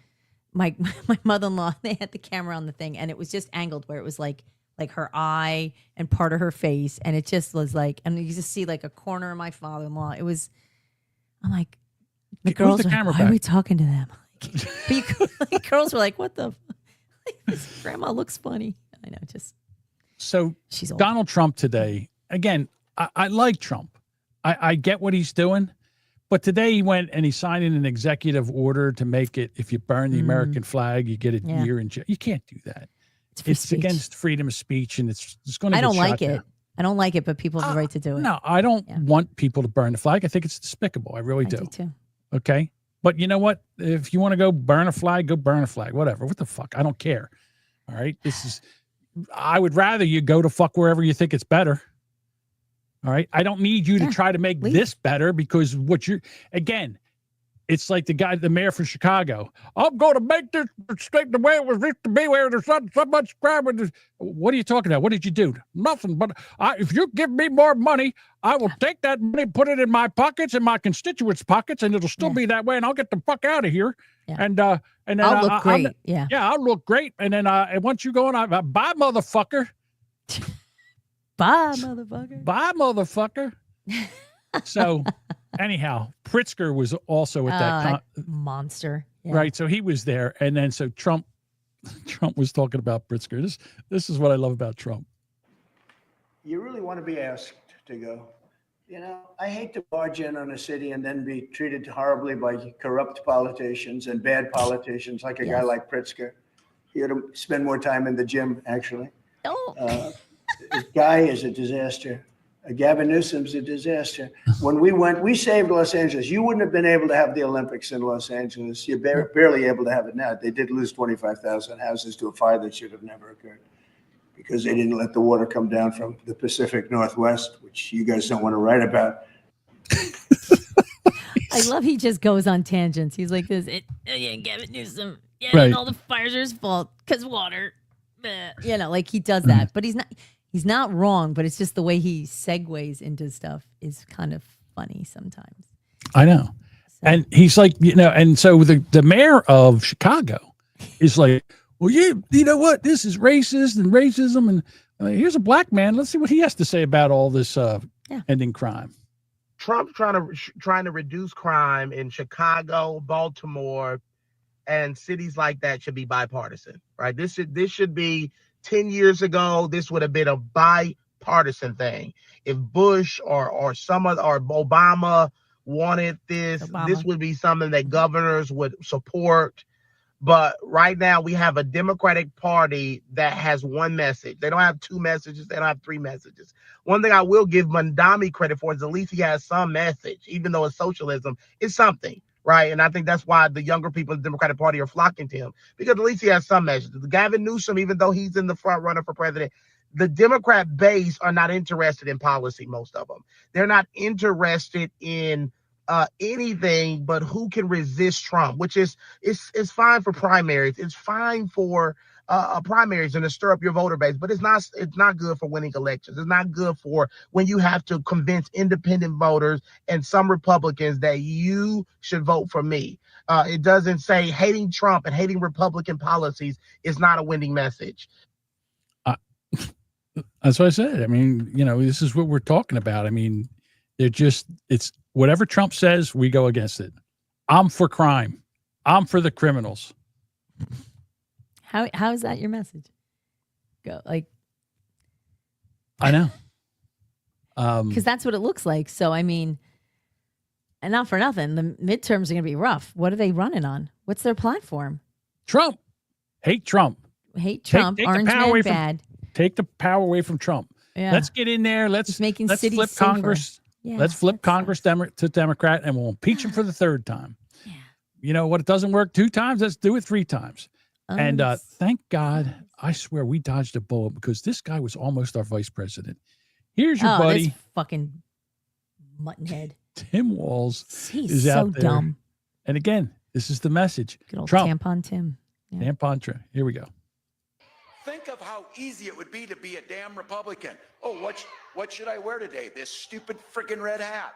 my mother-in-law, they had the camera on the thing and it was just angled where it was like her eye and part of her face, and it just was like, and you just see like a corner of my father-in-law. It was, I'm like, the girls were like, why are we talking to them? Like, girls were like, what the this grandma looks funny. I know, just so she's old. Donald Trump today, again, I like Trump. I get what he's doing. But today he went and he signed in an executive order to make it, if you burn the American flag, you get a year in jail. You can't do that. It's against freedom of speech, and it's going to I don't like it. I don't like it, but people have the right to do it. No, I don't want people to burn the flag. I think it's despicable. I really do. I do too. Okay? But you know what? If you want to go burn a flag, go burn a flag. Whatever. What the fuck? I don't care. All right? I would rather you go to fuck wherever you think it's better. All right. I don't need you to try to make this better, because again, it's like the mayor from Chicago. I'm going to make this state the way it was used to be, where there's not so much crime. What are you talking about? What did you do? Nothing. But if you give me more money, I will take that money, put it in my pockets and my constituents' pockets, and it'll still be that way. And I'll get the fuck out of here. Yeah. And then I'll look great. I'll look great. And then once you go on, bye, motherfucker. Bye, motherfucker. Bye, motherfucker. So, anyhow, Pritzker was also at that monster, right? So he was there, and then so Trump was talking about Pritzker. This is what I love about Trump. You really want to be asked to go. You know, I hate to barge in on a city and then be treated horribly by corrupt politicians and bad politicians, like a guy like Pritzker. He ought to spend more time in the gym, actually. This guy is a disaster. Gavin Newsom's a disaster. When we went, we saved Los Angeles. You wouldn't have been able to have the Olympics in Los Angeles. You're barely able to have it now. They did lose 25,000 houses to a fire that should have never occurred because they didn't let the water come down from the Pacific Northwest, which you guys don't want to write about. I love he just goes on tangents. He's like this. Gavin Newsom. Yeah, right. And all the fires are his fault because water. You know, like he does that, but he's not wrong, but it's just the way he segues into stuff is kind of funny sometimes. I know. So. And he's like, and so the mayor of Chicago is like, well, you know what? This is racist and racism. And here's a black man. Let's see what he has to say about all this ending crime. Trump's trying to reduce crime in Chicago, Baltimore, and cities like that should be bipartisan, right? This should be 10 years ago. This would have been a bipartisan thing. If Bush or Obama wanted this. Obama. This would be something that governors would support. But right now we have a Democratic Party that has one message. They don't have two messages. They don't have three messages. One thing I will give Mandami credit for is at least he has some message, even though it's socialism, it's something, right? And I think that's why the younger people in the Democratic Party are flocking to him, because at least he has some message. Gavin Newsom, even though he's in the front runner for president, the Democrat base are not interested in policy, most of them. They're not interested in anything but who can resist Trump, which is it's fine for primaries. It's fine for primaries and to stir up your voter base, but it's not good for winning elections. It's not good for when you have to convince independent voters and some Republicans that you should vote for me. It doesn't say hating Trump and hating Republican policies is not a winning message. That's what I said. I mean, this is what we're talking about. I mean, it's whatever Trump says, we go against it. I'm for crime. I'm for the criminals. How is that your message? Go like. I know. Because that's what it looks like. So I mean, and not for nothing, the midterms are going to be rough. What are they running on? What's their platform? Trump. Hate Trump. Hate Trump. Take Orange the power man away bad. Take the power away from Trump. Yeah. Let's get in there. Let's cities flip safer. Congress. Yeah, let's flip Congress to Democrat, and we'll impeach him for the third time. Yeah. You know what? It doesn't work 2 times. Let's do it 3 times. And thank God, I swear we dodged a bullet because this guy was almost our vice president. Here's your buddy, this fucking muttonhead. Tim Walz. He's is so out there. dumb. And again, this is the message. Good old Trump. tampon Tim. Yeah. Tampon Tim. Here we go. Think of how easy it would be to be a damn Republican. Oh, what should I wear today? This stupid freaking red hat.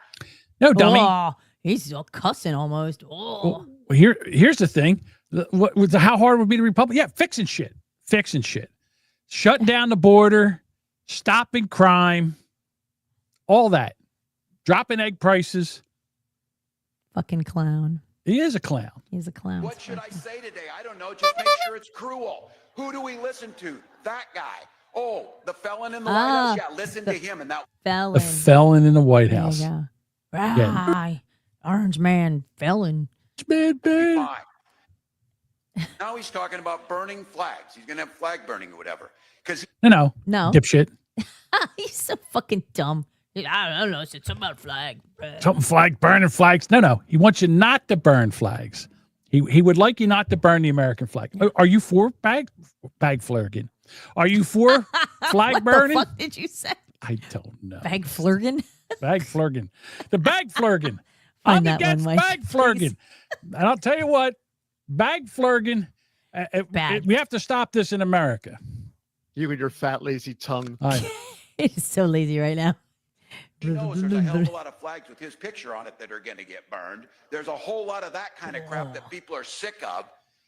No, dummy. Oh, he's all cussing almost. Oh. Well, here's the thing. How hard would it be to Republican? Yeah, fixing shit. Shutting down the border, stopping crime, all that. Dropping egg prices. Fucking clown. He is a clown. He's a clown. What should I say today? I don't know. Just make sure it's cruel. Who do we listen to? That guy. Oh, the felon in the White House? Yeah, listen to him. And that felon. The felon in the White House. There you go. Right. Orange man, felon. Bad. Now he's talking about burning flags. He's going to have flag burning or whatever. No. Dipshit. Dipshit. He's so fucking dumb. I don't know. It's something about flag. Something flag, burning flags. No. He wants you not to burn flags. He would like you not to burn the American flag. Are you for bag flirting? Are you for flag burning? What the fuck did you say? I don't know. Bag flirting? Bag flirting. The bag flirting. Find I'm that against one, Mike, bag flirting. And I'll tell you what, bag flirting, we have to stop this in America. You and your fat, lazy tongue. He's so lazy right now. He knows there's a hell of a lot of flags with his picture on it that are going to get burned. There's a whole lot of that kind of crap that people are sick of.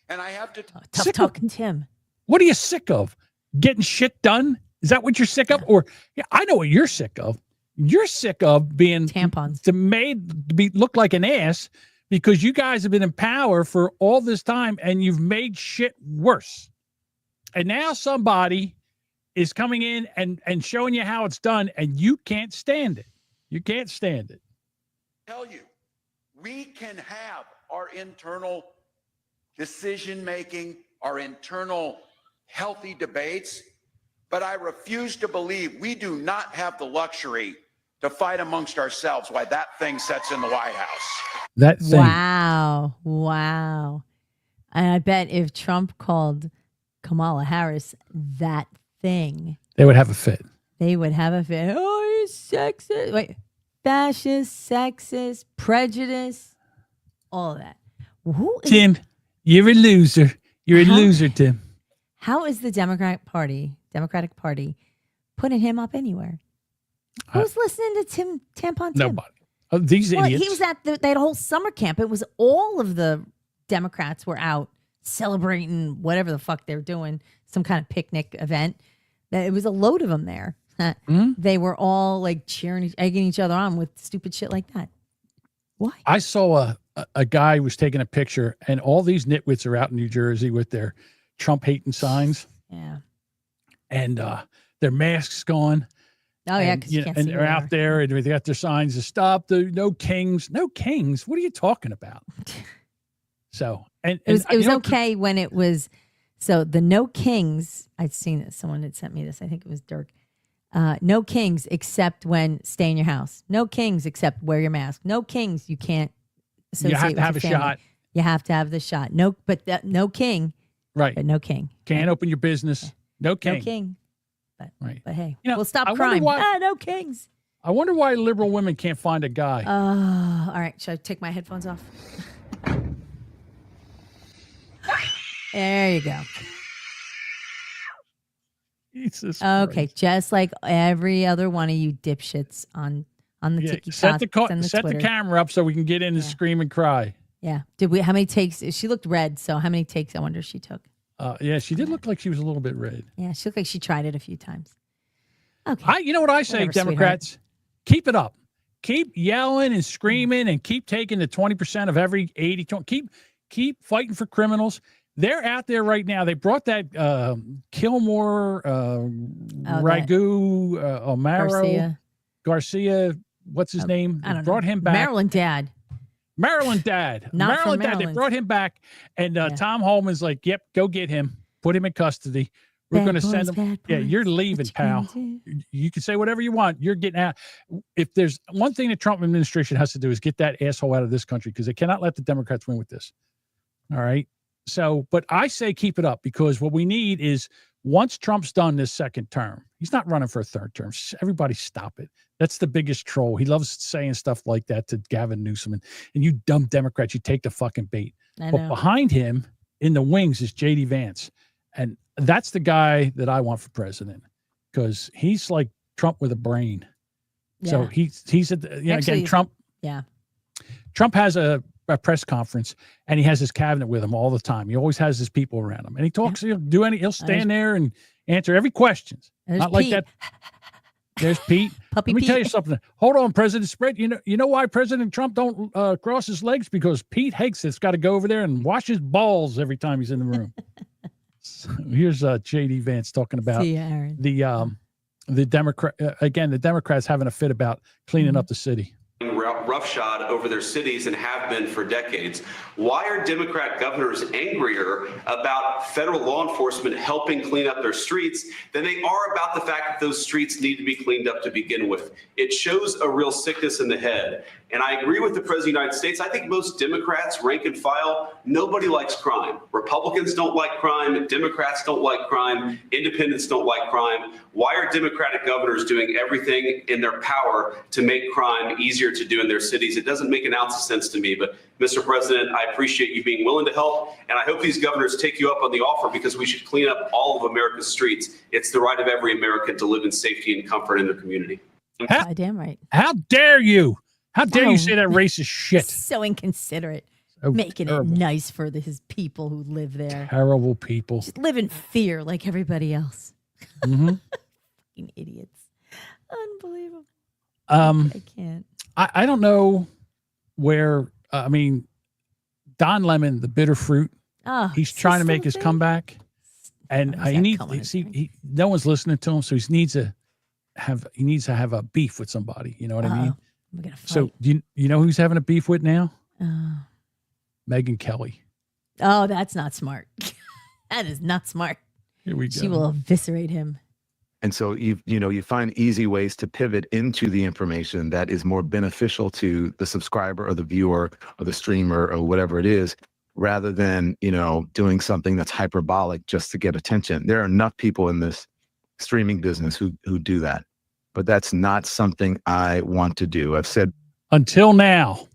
And I have to... Tough talking Tim. What are you sick of? Getting shit done? Is that what you're sick of? Or I know what you're sick of. You're sick of being tampons made to look like an ass because you guys have been in power for all this time and you've made shit worse. And now somebody is coming in and showing you how it's done, and you can't stand it. You can't stand it. Tell you, we can have our internal decision-making, our internal healthy debates, but I refuse to believe we do not have the luxury to fight amongst ourselves while that thing sits in the White House. That thing. Wow. And I bet if Trump called Kamala Harris that thing, they would have a fit. Oh, he's sexist. Wait, fascist, sexist, prejudice, all of that. Tim, you're a loser. You're a loser, Tim. How is the Democratic Party putting him up anywhere? Who's listening to Tampon Tim? Nobody. These idiots. He was at they had a whole summer camp. It was all of the Democrats were out celebrating whatever the fuck they're doing, some kind of picnic event. It was a load of them there. They were all like cheering, egging each other on with stupid shit like that. Why? I saw a guy was taking a picture, and all these nitwits are out in New Jersey with their Trump hating signs. Yeah. And their masks gone. Oh, yeah, And, 'cause you can't see and they're who they out are. there and they got their signs to stop the no kings. No kings? What are you talking about? So, and It was you know, okay when it was. So the no kings, I'd seen this. Someone had sent me this. I think it was Dirk. No kings except when stay in your house. No kings except wear your mask. No kings you can't associate you have with to have your a family. shot. You have to have the shot. No, but no king. Right. But no king. Can't open your business. No king. No king. But Right. But hey, You know, we'll stop I wonder crime. why- No kings. I wonder why liberal women can't find a guy. All right. Should I take my headphones off? There you go. Jesus Okay, Christ. just like every other one of you dipshits on the Yeah, TikTok set the and the set Twitter. the camera up so we can get in and scream and cry. Yeah. Did we? How many takes? She looked red. So how many takes? I wonder she took. Yeah, she did look like she was a little bit red. Yeah, she looked like she tried it a few times. Okay. You know what I say, Whatever, Democrats? Keep it up. Keep yelling and screaming and keep taking the 20% of every 80. Keep fighting for criminals. They're out there right now. They brought that Kilmore, Ragu, Omaro, Garcia. What's his name? I don't Brought know. him back. Maryland dad. Maryland dad. Not from Maryland dad. They Maryland. brought him back. And Tom Holman's like, yep, go get him. Put him in custody. We're Bad going to boys, send him. bad Yeah, boys. you're leaving, pal. You can say whatever you want. You're getting out. If there's one thing the Trump administration has to do is get that asshole out of this country because they cannot let the Democrats win with this. All right. So, but I say keep it up because what we need is once Trump's done this second term, he's not running for a third term. Everybody stop it. That's the biggest troll. He loves saying stuff like that to Gavin Newsom. And you dumb Democrats, you take the fucking bait. I But know. behind him in the wings is J.D. Vance. And that's the guy that I want for president because he's like Trump with a brain. So Yeah. he's at the, Actually, again, Trump Yeah. has a press conference and he has his cabinet with him all the time. He always has his people around him and he talks, he'll stand there and answer every question. There's Not like Pete. that. There's Pete. Puppy Let me tell you Pete. something. Hold on, President Spread. You know why President Trump don't cross his legs? Because Pete Higgs has got to go over there and wash his balls every time he's in the room. So here's J.D. Vance talking about See ya, Aaron. the Democrat again. The Democrats having a fit about cleaning up the city. Roughshod over their cities and have been for decades. Why are Democrat governors angrier about federal law enforcement helping clean up their streets than they are about the fact that those streets need to be cleaned up to begin with? It shows a real sickness in the head. And I agree with the President of the United States. I think most Democrats, rank and file, nobody likes crime. Republicans don't like crime. Democrats don't like crime. Independents don't like crime. Why are Democratic governors doing everything in their power to make crime easier to do in their cities? It doesn't make an ounce of sense to me. But Mr. President, I appreciate you being willing to help. And I hope these governors take you up on the offer because we should clean up all of America's streets. It's the right of every American to live in safety and comfort in their community. Goddamn right. How dare you? How dare Oh. you say that racist shit? So inconsiderate. So Making terrible. it nice for his people who live there. Terrible people. Just live in fear like everybody else. Mhm. Fucking idiots. Unbelievable. Um, I can't. I don't know where. Don Lemon, the bitter fruit. Oh, he's is trying this to make still a his thing? comeback, and When is he that needs. coming? See, no one's listening to him, so he needs to have a beef with somebody. You know what I mean? We're gonna fight. So do you know who's having a beef with now? Oh. Megyn Kelly. Oh, that's not smart. That is not smart. Here we go. She will eviscerate him. And so you find easy ways to pivot into the information that is more beneficial to the subscriber or the viewer or the streamer or whatever it is, rather than, doing something that's hyperbolic just to get attention. There are enough people in this streaming business who do that, but that's not something I want to do. I've said until now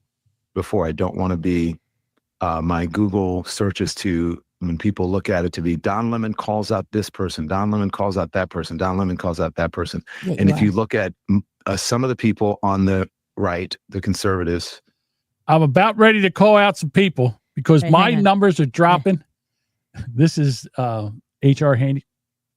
before, I don't want to be my Google searches to, when people look at it, to be Don Lemon calls out this person, Don Lemon calls out that person, Don Lemon calls out that person. Yeah, and you if are. you look at some of the people on the right, the conservatives, I'm about ready to call out some people because Hey, my hang on. numbers are dropping. This is HR handy.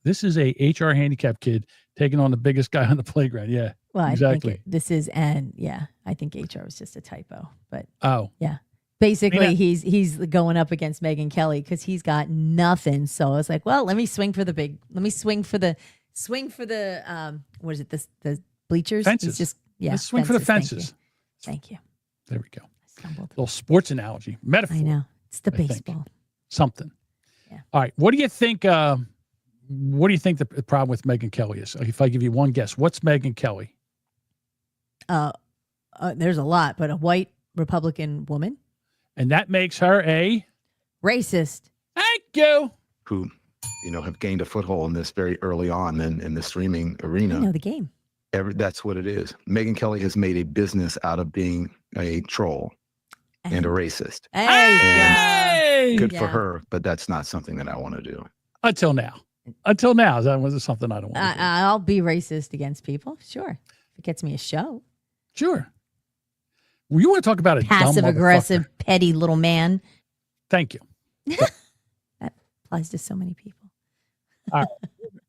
This is a HR handicap kid taking on the biggest guy on the playground. Yeah, Well, exactly. I think this is, and yeah, I think HR was just a typo, but Oh, yeah. Basically, I mean, he's going up against Megyn Kelly because he's got nothing. So I was like, well, let me swing for the Swing for the what is it? The bleachers. Fences. Just Let's swing for the Thank you. fences. Thank you. There we go. Little sports analogy, metaphor. I know it's the I think. baseball. Something. Yeah. All right. What do you think? What do you think the problem with Megyn Kelly is? If I give you one guess, what's Megyn Kelly? There's a lot, but a white Republican woman, And that makes her a racist. Thank you. Who, have gained a foothold in this very early on in the streaming arena. I know the game. That's what it is. Megyn Kelly has made a business out of being a troll and a racist. Hey, Good for her, but that's not something that I want to do. Until now. That was something I don't want to do. I'll be racist against people. Sure. If it gets me a show. Sure. Well, you want to talk about a Passive dumb aggressive, motherfucker. petty little man. Thank you. That applies to so many people. All right.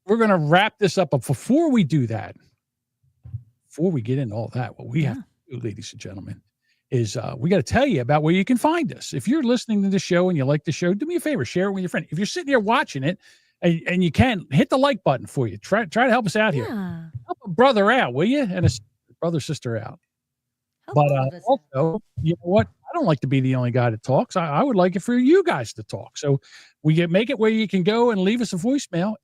We're going to wrap this up. But before we do that, before we get into all that, what we have to do, ladies and gentlemen, is we got to tell you about where you can find us. If you're listening to the show and you like the show, do me a favor, share it with your friend. If you're sitting here watching it and you can, hit the like button for you. Try to help us out here. Help a brother out, will you? And a brother, sister out. But also, you know what? I don't like to be the only guy that talks. I would like it for you guys to talk. So make it where you can go and leave us a voicemail,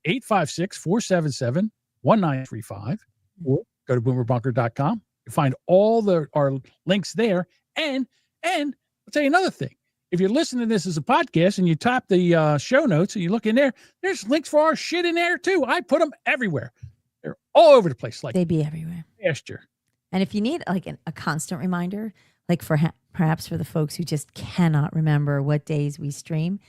856-477-1935, or go to boomerbunker.com. You find all our links there. And I'll tell you another thing. If you're listening to this as a podcast and you tap the show notes and you look in there, there's links for our shit in there too. I put them everywhere. They're all over the place. Like They'd be everywhere. Gesture. And if you need like a constant reminder, like perhaps for the folks who just cannot remember what days we stream,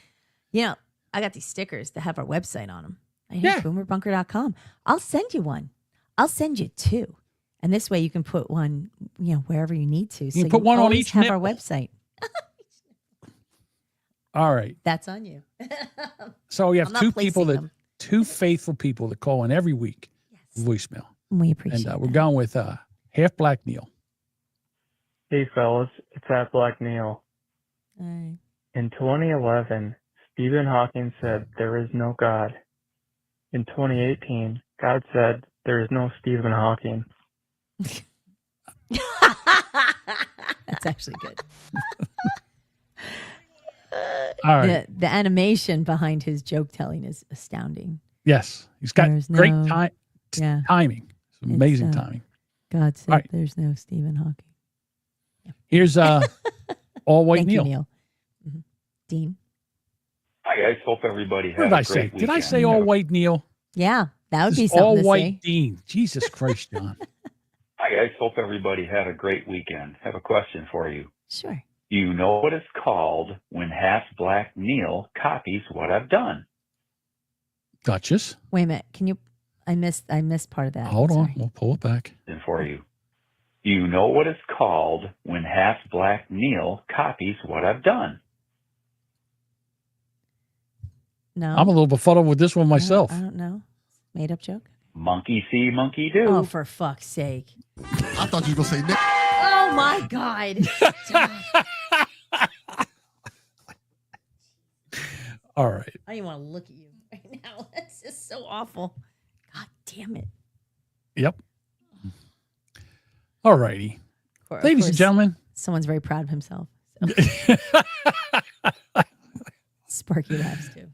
I got these stickers that have our website on them. Boomerbunker.com. I'll send you one. I'll send you two. And this way you can put one, wherever you need to. You so can put one on each have our nipple. website. All right. That's on you. So we have I'm not placing two faithful people that call in every week. Voicemail. We appreciate And we're going with Half Black Neil. Hey fellas, it's at Black Neil. Hey. In 2011, Stephen Hawking said there is no God. In 2018, God said there is no Stephen Hawking. That's actually good. All right. The animation behind his joke telling is astounding. Yes. He's got There's great no- timing. It's amazing It's, timing. God said All right. there's no Stephen Hawking. Here's All White Thank Neil. you, Neil. Mm-hmm. Dean. Hi guys, hope everybody had What did a I great say? weekend. Did I say All White Neil? Yeah, that would This be is something All to White say. Dean. Jesus Christ, John. Hi guys, hope everybody had a great weekend. Have a question for you. Sure. You know what it's called when half black Neil copies what I've done? Duchess. Wait a minute. Can you? I missed part of that. Hold on. Sorry. We'll pull it back. And for you. You know what it's called when half black Neil copies what I've done? No. I'm a little befuddled with this one myself. I don't know. Made up joke. Monkey see, monkey do. Oh, for fuck's sake. I thought you were going to say Nick. Oh my God. All right. I don't even want to look at you right now. That's just so awful. God damn it. Yep. All righty. Of Ladies and course, gentlemen. Someone's very proud of himself. So. Sparky laughs too.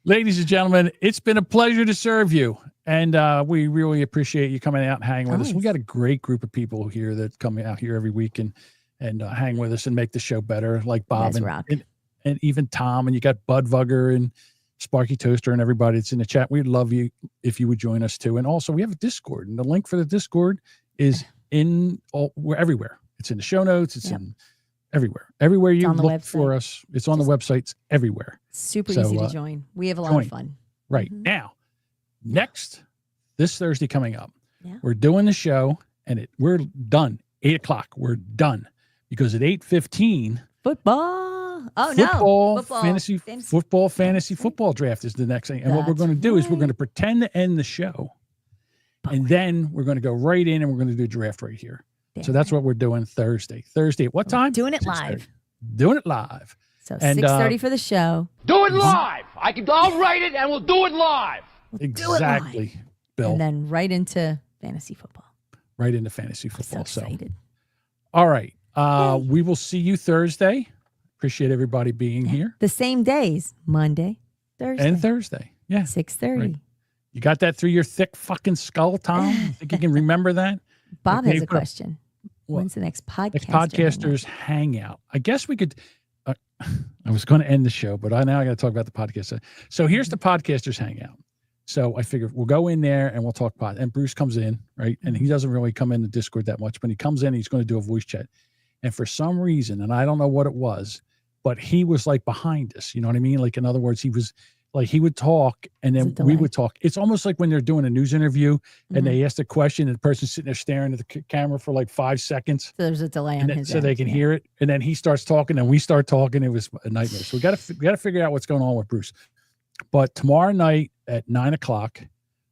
Ladies and gentlemen, it's been a pleasure to serve you. And we really appreciate you coming out and hanging with us. We got a great group of people here that come out here every week and hang with us and make the show better, like Bob and even Tom. And you got Bud Vugger and Sparky Toaster and everybody that's in the chat. We'd love you if you would join us too. And also we have a Discord, and the link for the Discord is we're everywhere. It's in the show notes. It's in everywhere. Everywhere you look for us, it's on the websites everywhere. Super easy to join. We have a lot of fun. Right. Now, this Thursday coming up, we're doing the show and we're done. 8:00. We're done because at 8:15, football. Oh football, no. Fantasy football draft is the next thing. And what we're going to do is we're going to pretend to end the show. And then we're going to go right in and we're going to do a draft right here. So that's what we're doing Thursday. Thursday at what time? Doing it live. Doing it live. So 6:30 for the show. Do it live. I'll write it and we'll do it live. Exactly. Bill. And then right into fantasy football. Right into fantasy football. So excited. All right. We will see you Thursday. Appreciate everybody being here. The same days, Monday, Thursday. And Thursday. Yeah. 6:30. Right. You got that through your thick fucking skull, Tom? You think you can remember that? Bob Okay, has a question. What? When's the next podcast? Next podcasters hangout. I guess we could. I was going to end the show, but now I got to talk about the podcast. So here's the podcasters hangout. So I figured we'll go in there and we'll talk pod. And Bruce comes in, right? And he doesn't really come in the Discord that much, but he comes in, he's going to do a voice chat. And for some reason, and I don't know what it was, but he was like behind us. You know what I mean? Like, in other words, he was like, he would talk and then we would talk. It's almost like when they're doing a news interview and they ask the question and the person's sitting there staring at the camera for like 5 seconds. So there's a delay on his so they can hear it. And then he starts talking and we start talking. It was a nightmare. So we got to figure out what's going on with Bruce. But tomorrow night at 9:00,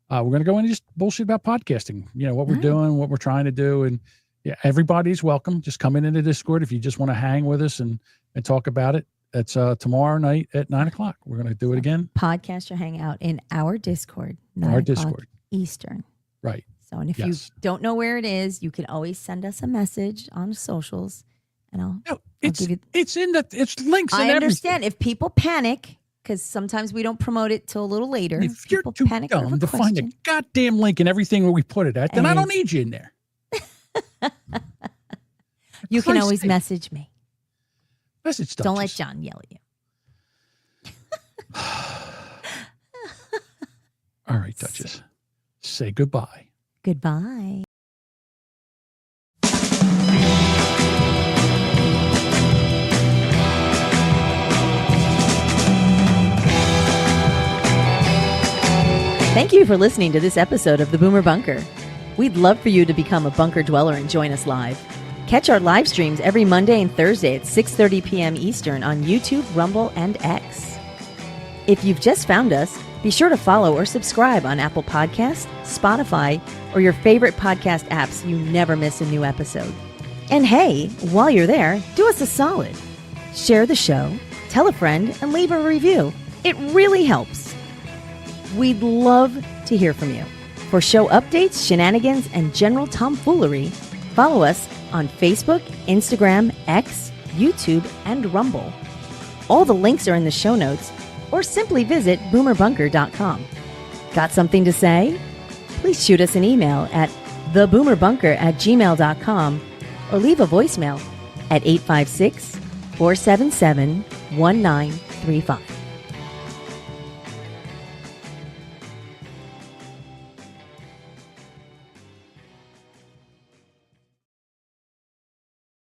we're going to go in and just bullshit about podcasting. You know, what we're doing, what we're trying to do. And yeah, everybody's welcome. Just come in the Discord if you just want to hang with us and talk about it. It's tomorrow night at 9:00. We're going to do it again. Podcaster hangout in our Discord. Our Discord. Eastern. Right. So, and if you don't know where it is, you can always send us a message on socials, and I'll give you. It's links. I and understand if people panic, because sometimes we don't promote it till a little later. If you're too panic over dumb to question. find a goddamn link and everything where we put it at, then I don't need you in there. You can Christ's always sake. message me. Message Don't let John yell at you. All right, Duchess. Say goodbye. Goodbye. Thank you for listening to this episode of the Boomer Bunker. We'd love for you to become a bunker dweller and join us live. Catch our live streams every Monday and Thursday at 6:30 p.m. Eastern on YouTube, Rumble, and X. If you've just found us, be sure to follow or subscribe on Apple Podcasts, Spotify, or your favorite podcast apps so you never miss a new episode. And hey, while you're there, do us a solid. Share the show, tell a friend, and leave a review. It really helps. We'd love to hear from you. For show updates, shenanigans, and general tomfoolery, follow us on Facebook, Instagram, X, YouTube, and Rumble. All the links are in the show notes, or simply visit boomerbunker.com. Got something to say? Please shoot us an email at theboomerbunker@gmail.com or leave a voicemail at 856-477-1935.